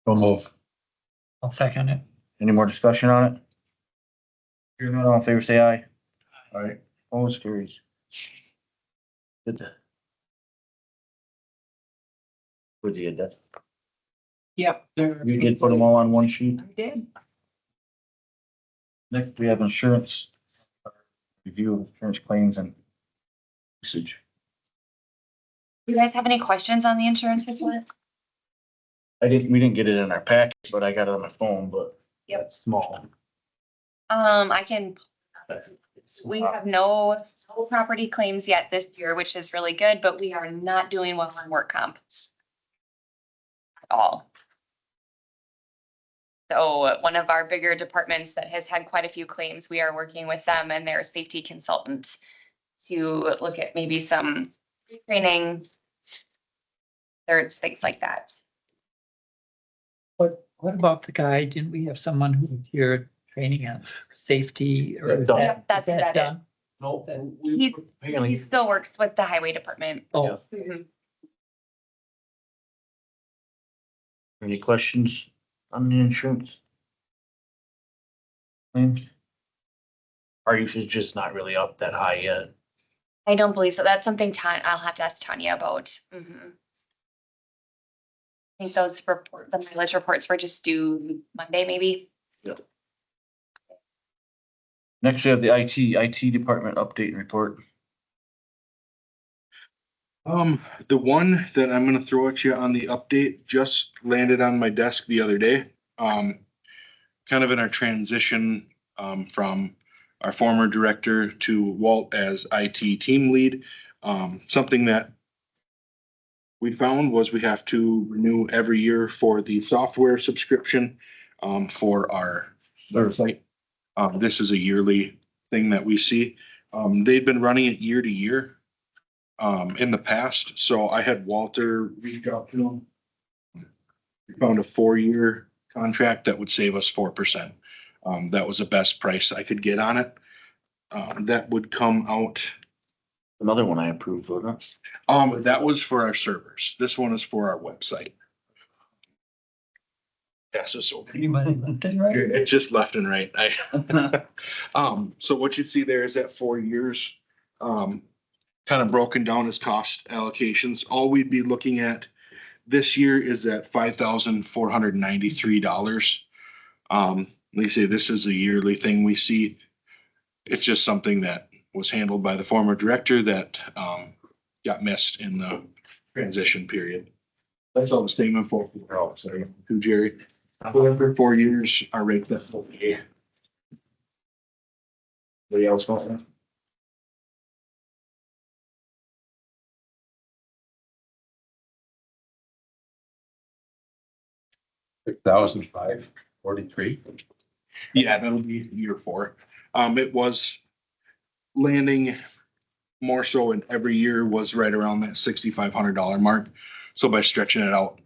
[SPEAKER 1] Don't move.
[SPEAKER 8] I'll second it.
[SPEAKER 2] Any more discussion on it? Hearing none, all in favor, say aye. All right, almost carries. Good. Where'd you get that?
[SPEAKER 10] Yep.
[SPEAKER 2] You did put them all on one sheet?
[SPEAKER 10] I did.
[SPEAKER 2] Next, we have insurance. Review of insurance claims and usage.
[SPEAKER 9] Do you guys have any questions on the insurance report?
[SPEAKER 2] We didn't get it in our package, but I got it on my phone, but.
[SPEAKER 9] Yep.
[SPEAKER 2] It's small.
[SPEAKER 9] We have no property claims yet this year, which is really good, but we are not doing well on work comp. At all. So one of our bigger departments that has had quite a few claims, we are working with them and their safety consultant to look at maybe some training, thirds, things like that.
[SPEAKER 8] What about the guy? Didn't we have someone who was here training on safety or? is
[SPEAKER 2] Done.
[SPEAKER 8] that-
[SPEAKER 9] That's
[SPEAKER 8] is that
[SPEAKER 9] about it.
[SPEAKER 8] done?
[SPEAKER 2] No.
[SPEAKER 9] He still works with the highway department.
[SPEAKER 8] Oh,
[SPEAKER 9] Mhm.
[SPEAKER 2] Any questions on the insurance? Claims? Our usage is just not really up that high yet.
[SPEAKER 9] I don't believe so. That's something I'll have to ask Tanya about. Mhm. I think the mileage reports were just due Monday, maybe.
[SPEAKER 2] Next, we have the IT department update and report.
[SPEAKER 6] The one that I'm gonna throw at you on the update just landed on my desk the other day. Kind of in our transition, from our former director to Walt as IT team lead. Something that we found was we have to renew every year for the software subscription, for our site. This is a yearly thing that we see. They've been running it year to year in the past, so I had Walter reach out to them. We found a 4-year contract that would save us 4%. That was the best price I could get on it. That would come out.
[SPEAKER 2] Another one I approved, wasn't it?
[SPEAKER 6] That was for our servers. This one is for our website. Pass this over.
[SPEAKER 8] anybody left it, right?
[SPEAKER 6] It's just left and right. So what you see there is that 4 years, kind of broken down as cost allocations. All we'd be looking at this year is at $5,493. Like I say, this is a yearly thing we see. It's just something that was handled by the former director that, got missed in the transition period. That's all the statement for, sorry, to Jerry. Whatever 4 years, our rate that will be.
[SPEAKER 2] Anybody else want?
[SPEAKER 1] 6,543.
[SPEAKER 6] Yeah, that'll be year 4. It was landing more so in every year was right around that $6,500 mark. So by stretching it out,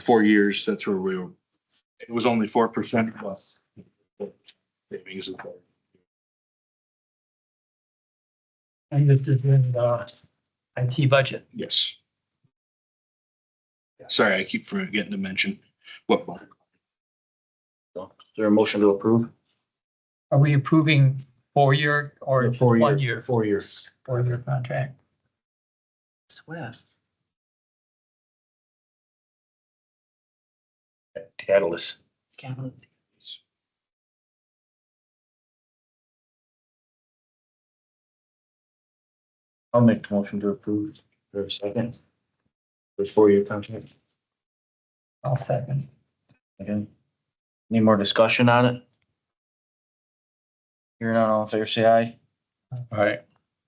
[SPEAKER 6] 4 years, that's where we were. It was only 4% plus savings.
[SPEAKER 8] And this is in the IT budget.
[SPEAKER 6] Yes. Sorry, I keep forgetting to mention what.
[SPEAKER 2] Is there a motion to approve?
[SPEAKER 8] Are we approving 4-year or 1 year?
[SPEAKER 2] 4 years.
[SPEAKER 8] 4-year contract.
[SPEAKER 2] West. Catalyst. I'll make the motion to approve for a second. For 4-year contract.
[SPEAKER 8] I'll second.
[SPEAKER 2] Again. Any more discussion on it? Hearing none, all in favor, say aye.
[SPEAKER 1] All right,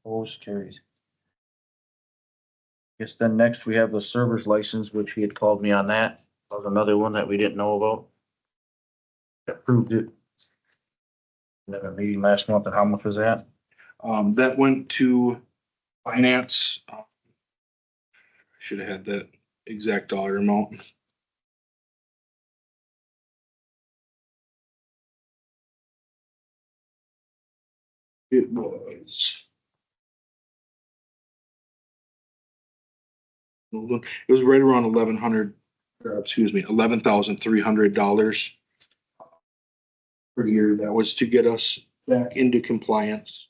[SPEAKER 2] Opposed, carries. Guess then next we have the server's license, which he had called me on that. That was another one that we didn't know about. Approved it. Then a meeting last month, and how much was that?
[SPEAKER 6] That went to finance. Should have had that exact dollar amount. It was. It was right around $11,300 per year. That was to get us back into compliance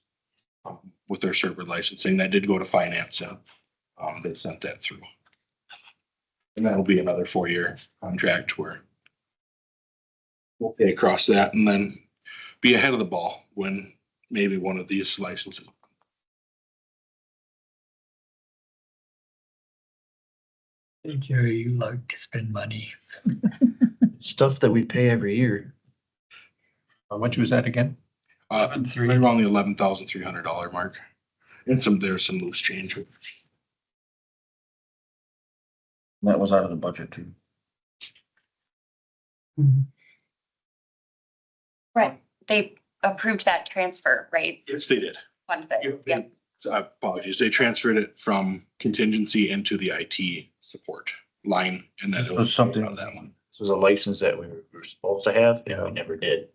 [SPEAKER 6] with their server licensing. That did go to finance. They sent that through. And that'll be another 4-year contract where we'll pay across that and then be ahead of the ball when maybe one of these licenses.
[SPEAKER 8] Hey, Jerry, you like to spend money.
[SPEAKER 2] Stuff that we pay every year.
[SPEAKER 1] how much was that again?
[SPEAKER 6] Right around the $11,300 mark. And there's some loose change.
[SPEAKER 2] That was out of the budget too.
[SPEAKER 9] Right, they approved that transfer, right?
[SPEAKER 6] Yes, they did.
[SPEAKER 9] Fund that, yep.
[SPEAKER 6] Apologies. They transferred it from contingency into the IT support line and then
[SPEAKER 2] This
[SPEAKER 6] it
[SPEAKER 2] was
[SPEAKER 6] was
[SPEAKER 2] something-
[SPEAKER 6] on that one.
[SPEAKER 2] This was a license that we were supposed to have, and
[SPEAKER 1] Yeah.
[SPEAKER 2] we never did.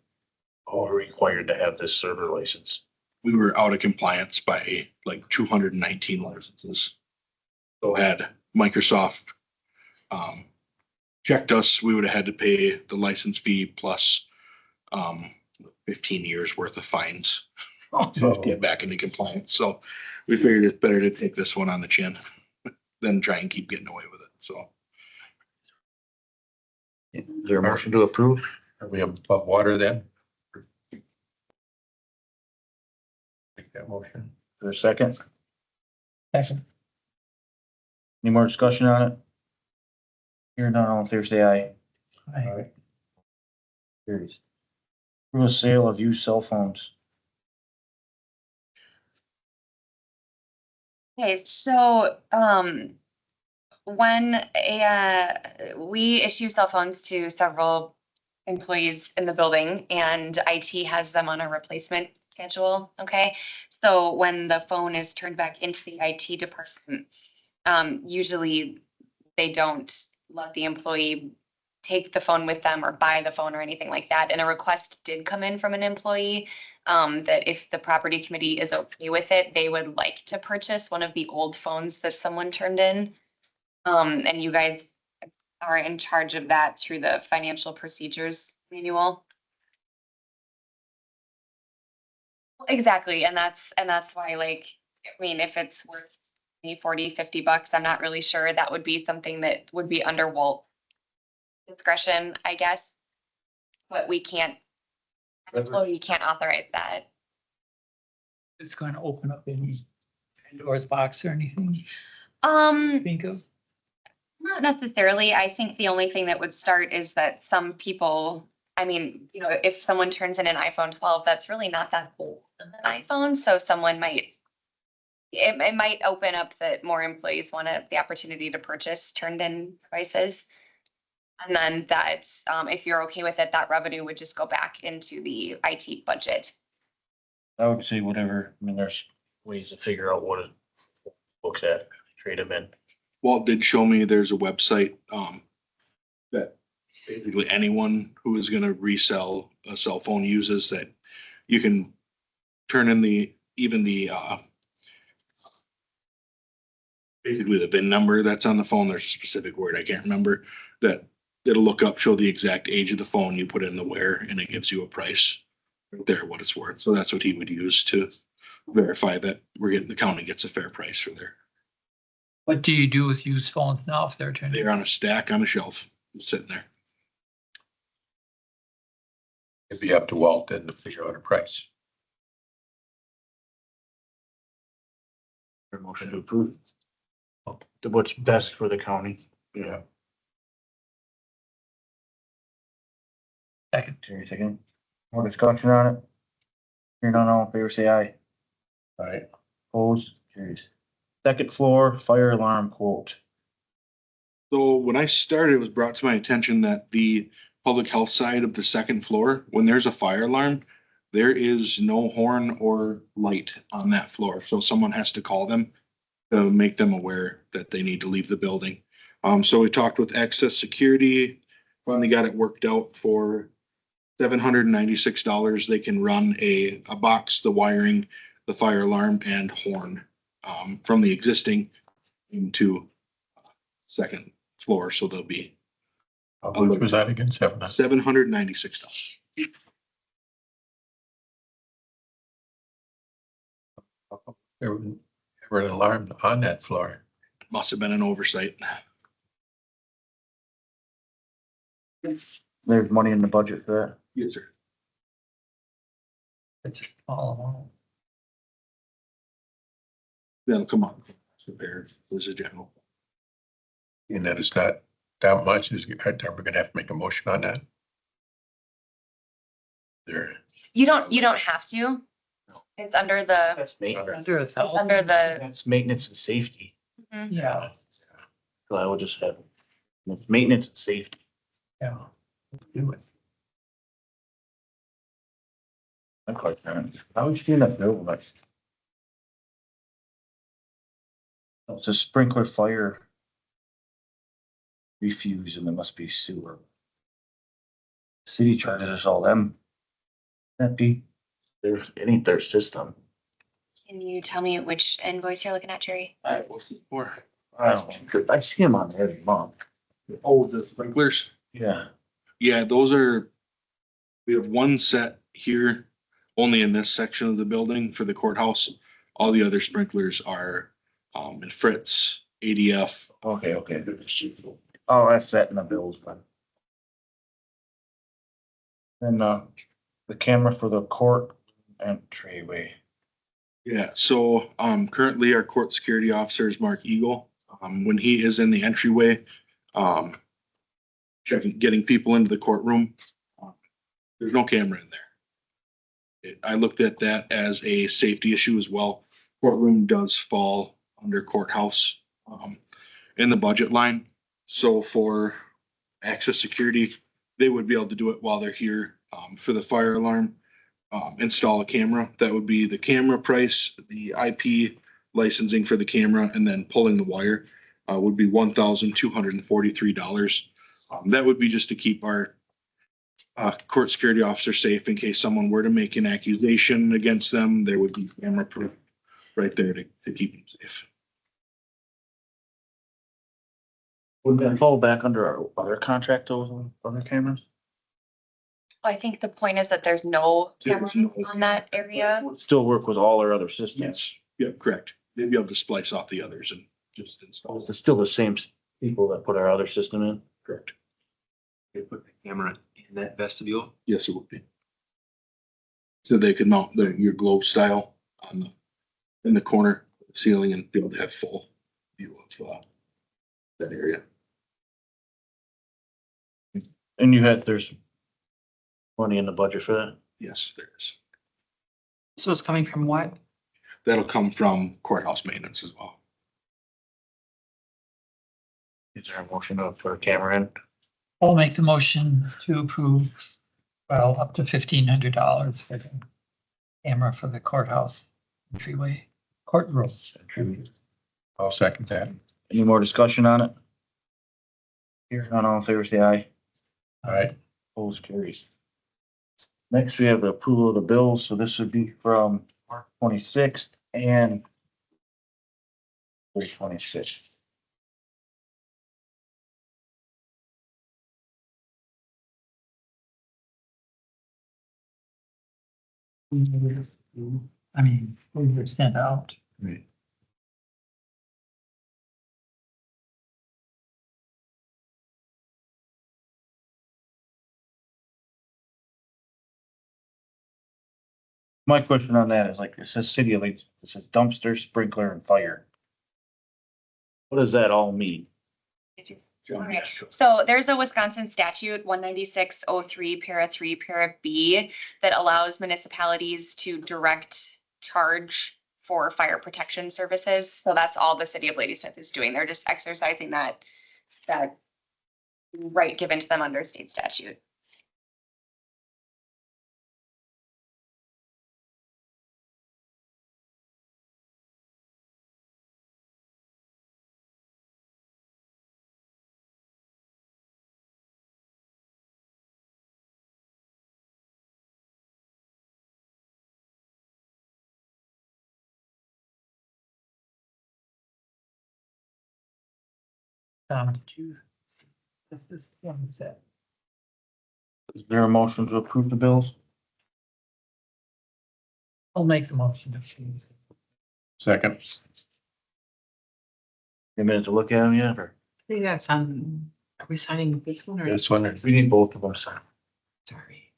[SPEAKER 2] Or we're required to have this server license.
[SPEAKER 6] We were out of compliance by like 219 licenses. So had Microsoft checked us, we would have had to pay the license fee plus 15 years worth of fines to get back into compliance. So we figured it's better to take this one on the chin than try and keep getting away with it. So
[SPEAKER 2] Is there a motion to approve?
[SPEAKER 1] Are we above water then? Make that motion.
[SPEAKER 2] For a second?
[SPEAKER 8] Second.
[SPEAKER 2] Any more discussion on it? Hearing none, all in favor, say aye.
[SPEAKER 8] Aye.
[SPEAKER 2] Carries. Approve a sale of used cell phones.
[SPEAKER 9] Okay, so, when we issue cell phones to several employees in the building and IT has them on a replacement schedule, okay? So when the phone is turned back into the IT department, usually they don't let the employee take the phone with them or buy the phone or anything like that. And a request did come in from an employee that if the property committee is okay with it, they would like to purchase one of the old phones that someone turned in. And you guys are in charge of that through the financial procedures manual. Exactly, and that's why, like, I mean, if it's worth maybe 40, 50 bucks, I'm not really sure. That would be something that would be under Walt discretion, I guess. But we can't, an employee can't authorize that.
[SPEAKER 8] It's going to open up any Pandora's box or anything, think of?
[SPEAKER 9] Not necessarily. I think the only thing that would start is that some people, I mean, you know, if someone turns in an iPhone 12, that's really not that old of an iPhone. So someone might, it might open up that more employees want the opportunity to purchase turned in devices. And then that's, if you're okay with it, that revenue would just go back into the IT budget.
[SPEAKER 2] I would say whatever, I mean, there's ways to figure out what it looks at, trade them in.
[SPEAKER 6] Walt did show me there's a website that basically anyone who is gonna resell a cell phone uses, that you can turn in basically the VIN number that's on the phone. There's a specific word I can't remember, that it'll look up, show the exact age of the phone, you put in the wear, and it gives you a price right there, what it's worth. So that's what he would use to verify that the county gets a fair price for their.
[SPEAKER 8] What do you do with used phones now if they're turned?
[SPEAKER 6] They're on a stack on a shelf, sitting there.
[SPEAKER 1] It'd be up to Walt then to figure out a price.
[SPEAKER 2] Or motion to approve. What's best for the county.
[SPEAKER 1] Yeah.
[SPEAKER 8] Second.
[SPEAKER 2] Terry, second. More discussion on it? Hearing none, all in favor, say aye.
[SPEAKER 1] All right,
[SPEAKER 2] Opposed, carries. Second floor fire alarm quote.
[SPEAKER 6] So when I started, it was brought to my attention that the public health side of the second floor, when there's a fire alarm, there is no horn or light on that floor. So someone has to call them to make them aware that they need to leave the building. So we talked with Access Security, finally got it worked out for $796. They can run a box, the wiring, the fire alarm and horn from the existing into second floor. So they'll be
[SPEAKER 1] how much was that again? 700?
[SPEAKER 6] $796.
[SPEAKER 1] There were an alarm on that floor.
[SPEAKER 6] Must have been an oversight.
[SPEAKER 2] There's money in the budget for that.
[SPEAKER 6] Yes, sir.
[SPEAKER 8] It's just all along.
[SPEAKER 6] That'll come on. Repair, this is general.
[SPEAKER 1] And that it's not that much, are we gonna have to make a motion on that? There,
[SPEAKER 9] You don't have to. It's under the,
[SPEAKER 2] That's maintenance.
[SPEAKER 8] Under a thousand.
[SPEAKER 9] under the,
[SPEAKER 2] That's maintenance and safety.
[SPEAKER 8] Yeah,
[SPEAKER 2] So I would just have maintenance and safety.
[SPEAKER 8] yeah. Let's do it.
[SPEAKER 2] I'm quite fan. How would you do that bill? Like, it's a sprinkler fire refuse and there must be sewer. City charges us all them. That be, there's, it ain't their system.
[SPEAKER 9] can you tell me which invoice you're looking at, Jerry?
[SPEAKER 2] I see them on there every month.
[SPEAKER 6] Oh, the sprinklers?
[SPEAKER 2] Yeah.
[SPEAKER 6] Yeah, those are, we have one set here, only in this section of the building for the courthouse. All the other sprinklers are in Fritz, ADF.
[SPEAKER 2] Okay, okay. Oh, that's that in the bills, then. Then, the camera for the court entryway.
[SPEAKER 6] Yeah, so currently our court security officer is Mark Eagle. When he is in the entryway, getting people into the courtroom, there's no camera in there. I looked at that as a safety issue as well. Courtroom does fall under courthouse in the budget line. So for Access Security, they would be able to do it while they're here. For the fire alarm, install a camera. That would be the camera price, the IP licensing for the camera, and then pulling the wire would be $1,243. That would be just to keep our court security officer safe in case someone were to make an accusation against them. There would be camera proof right there to keep them safe.
[SPEAKER 2] Would that fall back under our other contract, those other cameras?
[SPEAKER 9] I think the point is that there's no camera
[SPEAKER 6] There's no-
[SPEAKER 9] on that area.
[SPEAKER 2] Would still work with all our other systems.
[SPEAKER 6] Yes, yeah, correct. They'd be able to splice off the others and just install.
[SPEAKER 2] It's still the same people that put our other system in.
[SPEAKER 6] Correct.
[SPEAKER 5] They put the camera in that vestibule.
[SPEAKER 6] Yes, it would be. So they could mount your globe style on in the corner ceiling and be able to have full view of that area.
[SPEAKER 2] And there's money in the budget for that?
[SPEAKER 6] Yes, there is.
[SPEAKER 10] So it's coming from what?
[SPEAKER 6] That'll come from courthouse maintenance as well.
[SPEAKER 2] Is there a motion to put a camera in?
[SPEAKER 8] I'll make the motion to approve, well, up to $1,500 for the camera for the courthouse entryway, courtroom.
[SPEAKER 1] I'll second that.
[SPEAKER 2] Any more discussion on it? Here, none, all in favor, say aye.
[SPEAKER 1] All right,
[SPEAKER 2] Opposed, carries. Next, we have the approval of the bills, so this would be from March 26th and 26th.
[SPEAKER 8] I mean, we would send out.
[SPEAKER 2] Right. My question on that is like, it says city of Leeds, it says dumpster, sprinkler and fire. What does that all mean?
[SPEAKER 9] Okay, so there's a Wisconsin statute, 19603, para 3, para B, that allows municipalities to direct charge for fire protection services. So that's all the city of Ladysmith is doing. They're just exercising that right given to them under state statute.
[SPEAKER 8] Did you? This is one set.
[SPEAKER 2] Is there a motion to approve the bills?
[SPEAKER 8] I'll make the motion to choose.
[SPEAKER 1] Second.
[SPEAKER 2] A minute to look at them yet, or?
[SPEAKER 10] I think that's on, are we signing this one or?
[SPEAKER 1] This one,
[SPEAKER 2] We need both of them signed.
[SPEAKER 10] Sorry.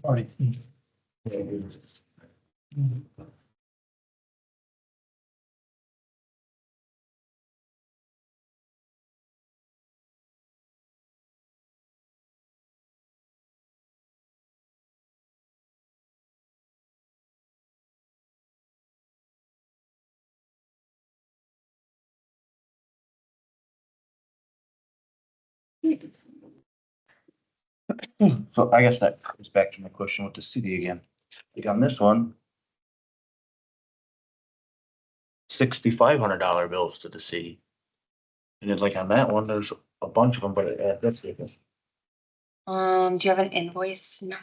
[SPEAKER 8] Already.
[SPEAKER 2] So I guess that comes back to my question with the city again. Like on this one. $6,500 bills to the city. And then like on that one, there's a bunch of them, but that's different.
[SPEAKER 9] Do you have an invoice? No.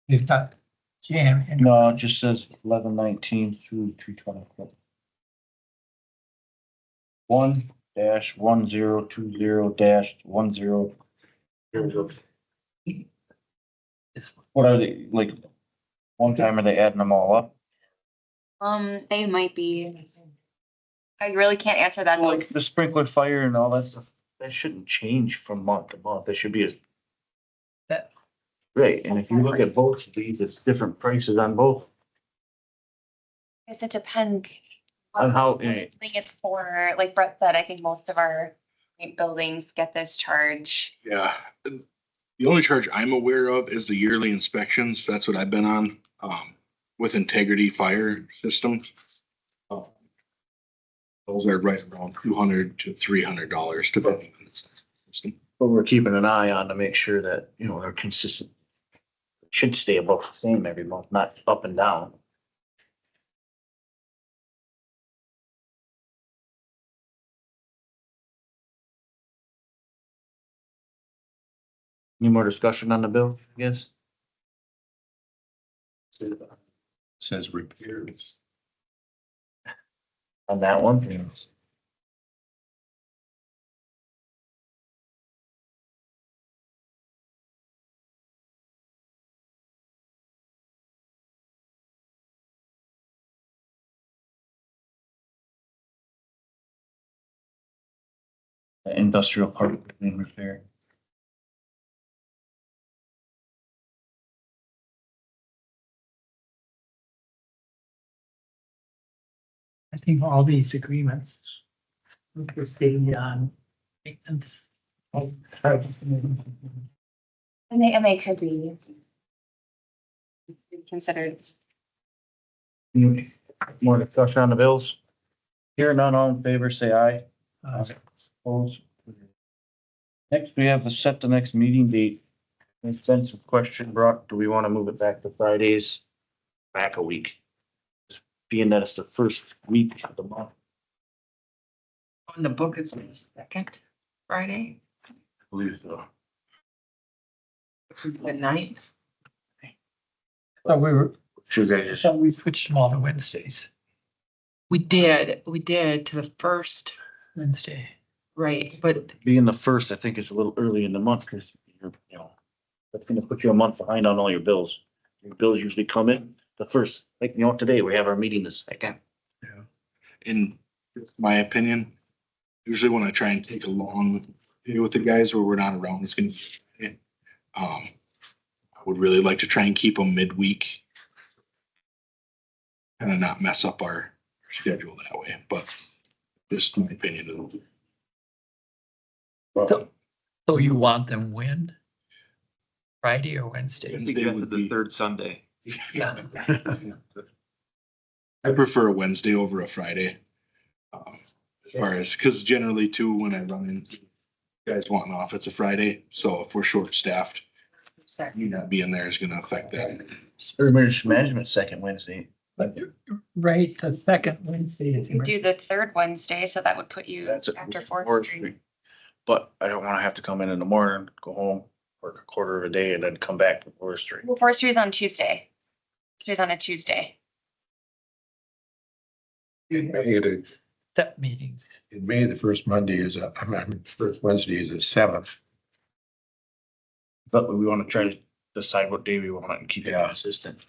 [SPEAKER 8] You've got jam and
[SPEAKER 2] No, it just says 11/19 through 2/24. 1-1020-10. What are they, like, one time are they adding them all up?
[SPEAKER 9] They might be. I really can't answer that. though.
[SPEAKER 2] Like the sprinkler fire and all that stuff, that shouldn't change from month to month. They should be as.
[SPEAKER 8] That-
[SPEAKER 2] Right, and if you look at both of these, it's different prices on both.
[SPEAKER 9] Guess it depends.
[SPEAKER 2] On how,
[SPEAKER 9] I think it's for, like Brett said, I think most of our buildings get this charge.
[SPEAKER 6] Yeah. The only charge I'm aware of is the yearly inspections. That's what I've been on, with Integrity Fire Systems. Those are right around $200 to $300 depending on the system.
[SPEAKER 2] but we're keeping an eye on to make sure that, you know, they're consistent. Should stay above the same every month, not up and down. Any more discussion on the bill, I guess?
[SPEAKER 1] says repairs.
[SPEAKER 2] On that one? The industrial park being repaired.
[SPEAKER 8] I think all these agreements. Look at the, maintenance.
[SPEAKER 9] And they could be considered.
[SPEAKER 2] More discussion on the bills? Here none, all in favor, say aye. Opposed? Next, we have to set the next meeting date. There's been some question brought, do we want to move it back to Fridays? Back a week. Being that it's the first week of the month.
[SPEAKER 10] On the book, it's the second Friday,
[SPEAKER 2] I believe so.
[SPEAKER 10] the ninth.
[SPEAKER 8] So we were,
[SPEAKER 2] Should I just,
[SPEAKER 8] so we switched them all to Wednesdays,
[SPEAKER 10] We did to the first,
[SPEAKER 8] Wednesday.
[SPEAKER 10] right, but
[SPEAKER 2] being the first, I think it's a little early in the month, because you're, you know, that's gonna put you a month behind on all your bills. Your bills usually come in the first, like, you know, today, we have our meeting the second.
[SPEAKER 6] In my opinion, usually when I try and take a long day with the guys where we're not around, it's gonna be. I would really like to try and keep them midweek. kind of not mess up our schedule that way, but just my opinion.
[SPEAKER 8] So you want them when? Friday or Wednesday?
[SPEAKER 5] Wednesday would be the third Sunday.
[SPEAKER 8] Yeah.
[SPEAKER 6] I prefer a Wednesday over a Friday. As far as, because generally too, when I run in, guys wanting off, it's a Friday, so if we're short-staffed, you not being there is gonna affect that.
[SPEAKER 2] Emergency management second Wednesday.
[SPEAKER 8] But right, the second Wednesday is.
[SPEAKER 9] You do the third Wednesday, so that would put you
[SPEAKER 2] That's
[SPEAKER 9] after
[SPEAKER 2] Fourth
[SPEAKER 9] Fourth
[SPEAKER 2] Street.
[SPEAKER 9] Street.
[SPEAKER 2] But I don't wanna have to come in the morning, go home, work a quarter of a day and then come back for Fourth Street.
[SPEAKER 9] Well, Fourth Street is on Tuesday. Street's on a Tuesday.
[SPEAKER 1] In May,
[SPEAKER 8] Step meetings.
[SPEAKER 1] the first Monday is, first Wednesday is the 7th.
[SPEAKER 2] But we wanna try to decide what day we want it and keep it
[SPEAKER 1] Yeah.
[SPEAKER 2] consistent.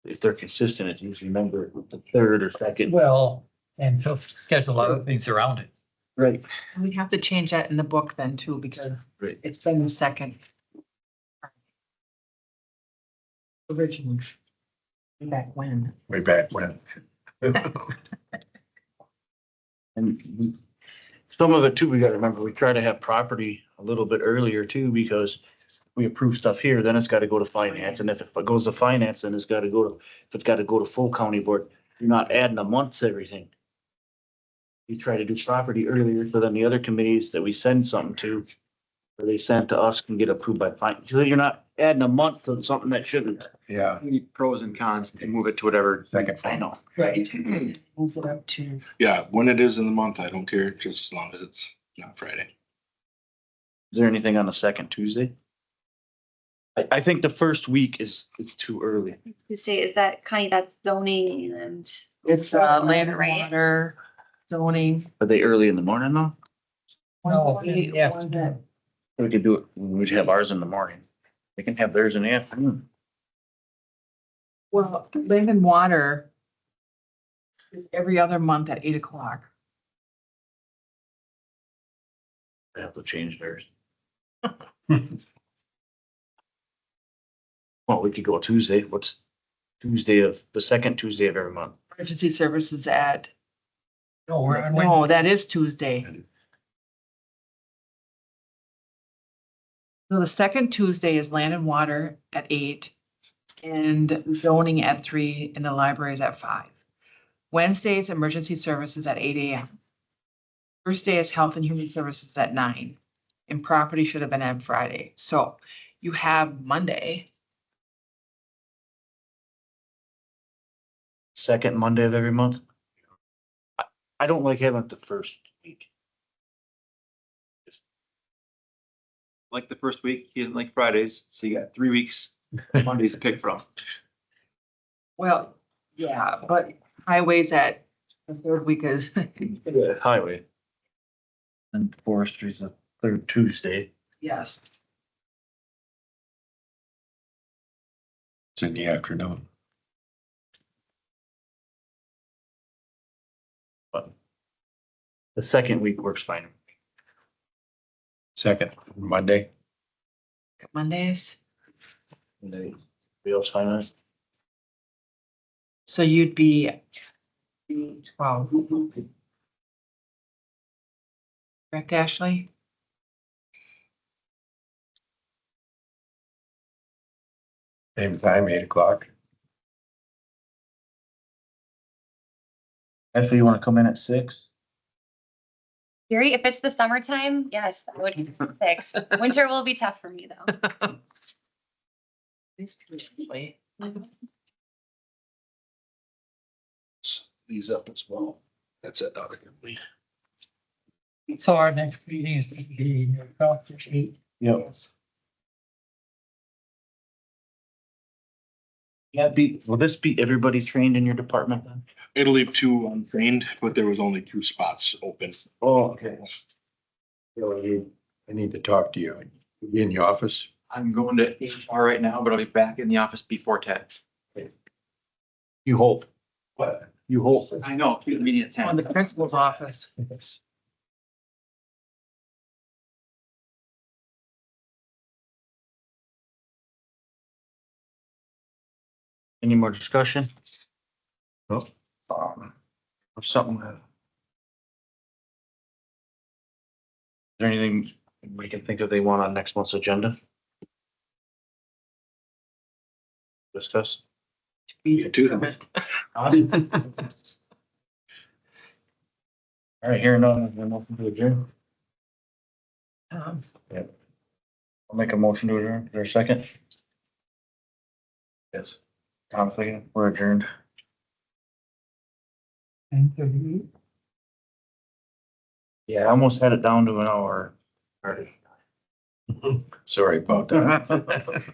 [SPEAKER 2] If they're consistent, it's usually number the third or second.
[SPEAKER 8] Well, and he'll schedule other things around it.
[SPEAKER 2] Right.
[SPEAKER 10] We have to change that in the book then too, because
[SPEAKER 2] Right.
[SPEAKER 10] it's been the second. Originally. Back when?
[SPEAKER 1] Way back when.
[SPEAKER 2] And some of it too, we gotta remember, we try to have property a little bit earlier too, because we approve stuff here, then it's gotta go to finance, and if it goes to finance, then it's gotta go to, if it's gotta go to full county board, you're not adding a month to everything. We try to do property earlier, so then the other committees that we send something to, or they send to us can get approved by finance, so you're not adding a month to something that shouldn't.
[SPEAKER 1] Yeah,
[SPEAKER 5] We need pros and cons to move it to whatever.
[SPEAKER 1] second.
[SPEAKER 2] I know.
[SPEAKER 10] Right. Move it up to.
[SPEAKER 6] Yeah, when it is in the month, I don't care, just as long as it's not Friday.
[SPEAKER 2] Is there anything on the second Tuesday? I think the first week is too early.
[SPEAKER 9] You say, is that Connie, that's zoning and.
[SPEAKER 10] It's land and
[SPEAKER 9] Right?
[SPEAKER 10] water, zoning.
[SPEAKER 2] Are they early in the morning though?
[SPEAKER 8] No, in the afternoon.
[SPEAKER 2] We could do it, we'd have ours in the morning. They can have theirs in the afternoon.
[SPEAKER 10] Well, land and water is every other month at 8 o'clock.
[SPEAKER 2] They have to change theirs. Well, we could go Tuesday. What's Tuesday of, the second Tuesday of every month?
[SPEAKER 10] Emergency services at,
[SPEAKER 8] No, we're on
[SPEAKER 10] no,
[SPEAKER 8] Wednesday.
[SPEAKER 10] that is Tuesday. So the second Tuesday is land and water at 8 and zoning at 3 and the library is at 5. Wednesday is emergency services at 8 AM. Thursday is health and human services at 9 and property should have been on Friday. So you have Monday.
[SPEAKER 2] Second Monday of every month? I don't like having it the first week.
[SPEAKER 5] Like the first week, you didn't like Fridays, so you got 3 weeks, Mondays to pick from.
[SPEAKER 10] Well, yeah, but highways at the third week is,
[SPEAKER 2] Highway. And forestry's the third Tuesday.
[SPEAKER 10] yes.
[SPEAKER 1] It's in the afternoon.
[SPEAKER 2] But the second week works fine.
[SPEAKER 1] Second Monday.
[SPEAKER 10] Mondays.
[SPEAKER 2] Anybody else fine with it?
[SPEAKER 10] So you'd be 12. Correct, Ashley?
[SPEAKER 1] Same time, 8 o'clock.
[SPEAKER 2] Actually, you wanna come in at 6?
[SPEAKER 9] Gary, if it's the summertime, yes, I would do 6. Winter will be tough for me though.
[SPEAKER 2] These up as well.
[SPEAKER 6] That's it.
[SPEAKER 8] So our next meeting is gonna be 12:08.
[SPEAKER 2] Yep. Yeah, will this be everybody trained in your department then?
[SPEAKER 6] It'll leave 2 untrained, but there was only 2 spots open.
[SPEAKER 2] Oh, okay.
[SPEAKER 1] I need to talk to you. You in the office?
[SPEAKER 5] I'm going to HR right now, but I'll be back in the office before 10.
[SPEAKER 2] You hope.
[SPEAKER 5] What?
[SPEAKER 2] You hope.
[SPEAKER 5] I know, keep the meeting at
[SPEAKER 10] On
[SPEAKER 5] 10.
[SPEAKER 10] the principal's office.
[SPEAKER 2] Any more discussion? Or something. Is there anything we can think of they want on next month's agenda? Discuss? All right, here none, then motion to adjourn. Yeah. I'll make a motion to adjourn. Is there a second? Yes. Tom, second. We're adjourned. Yeah, I almost had it down to an hour.
[SPEAKER 1] Sorry about that.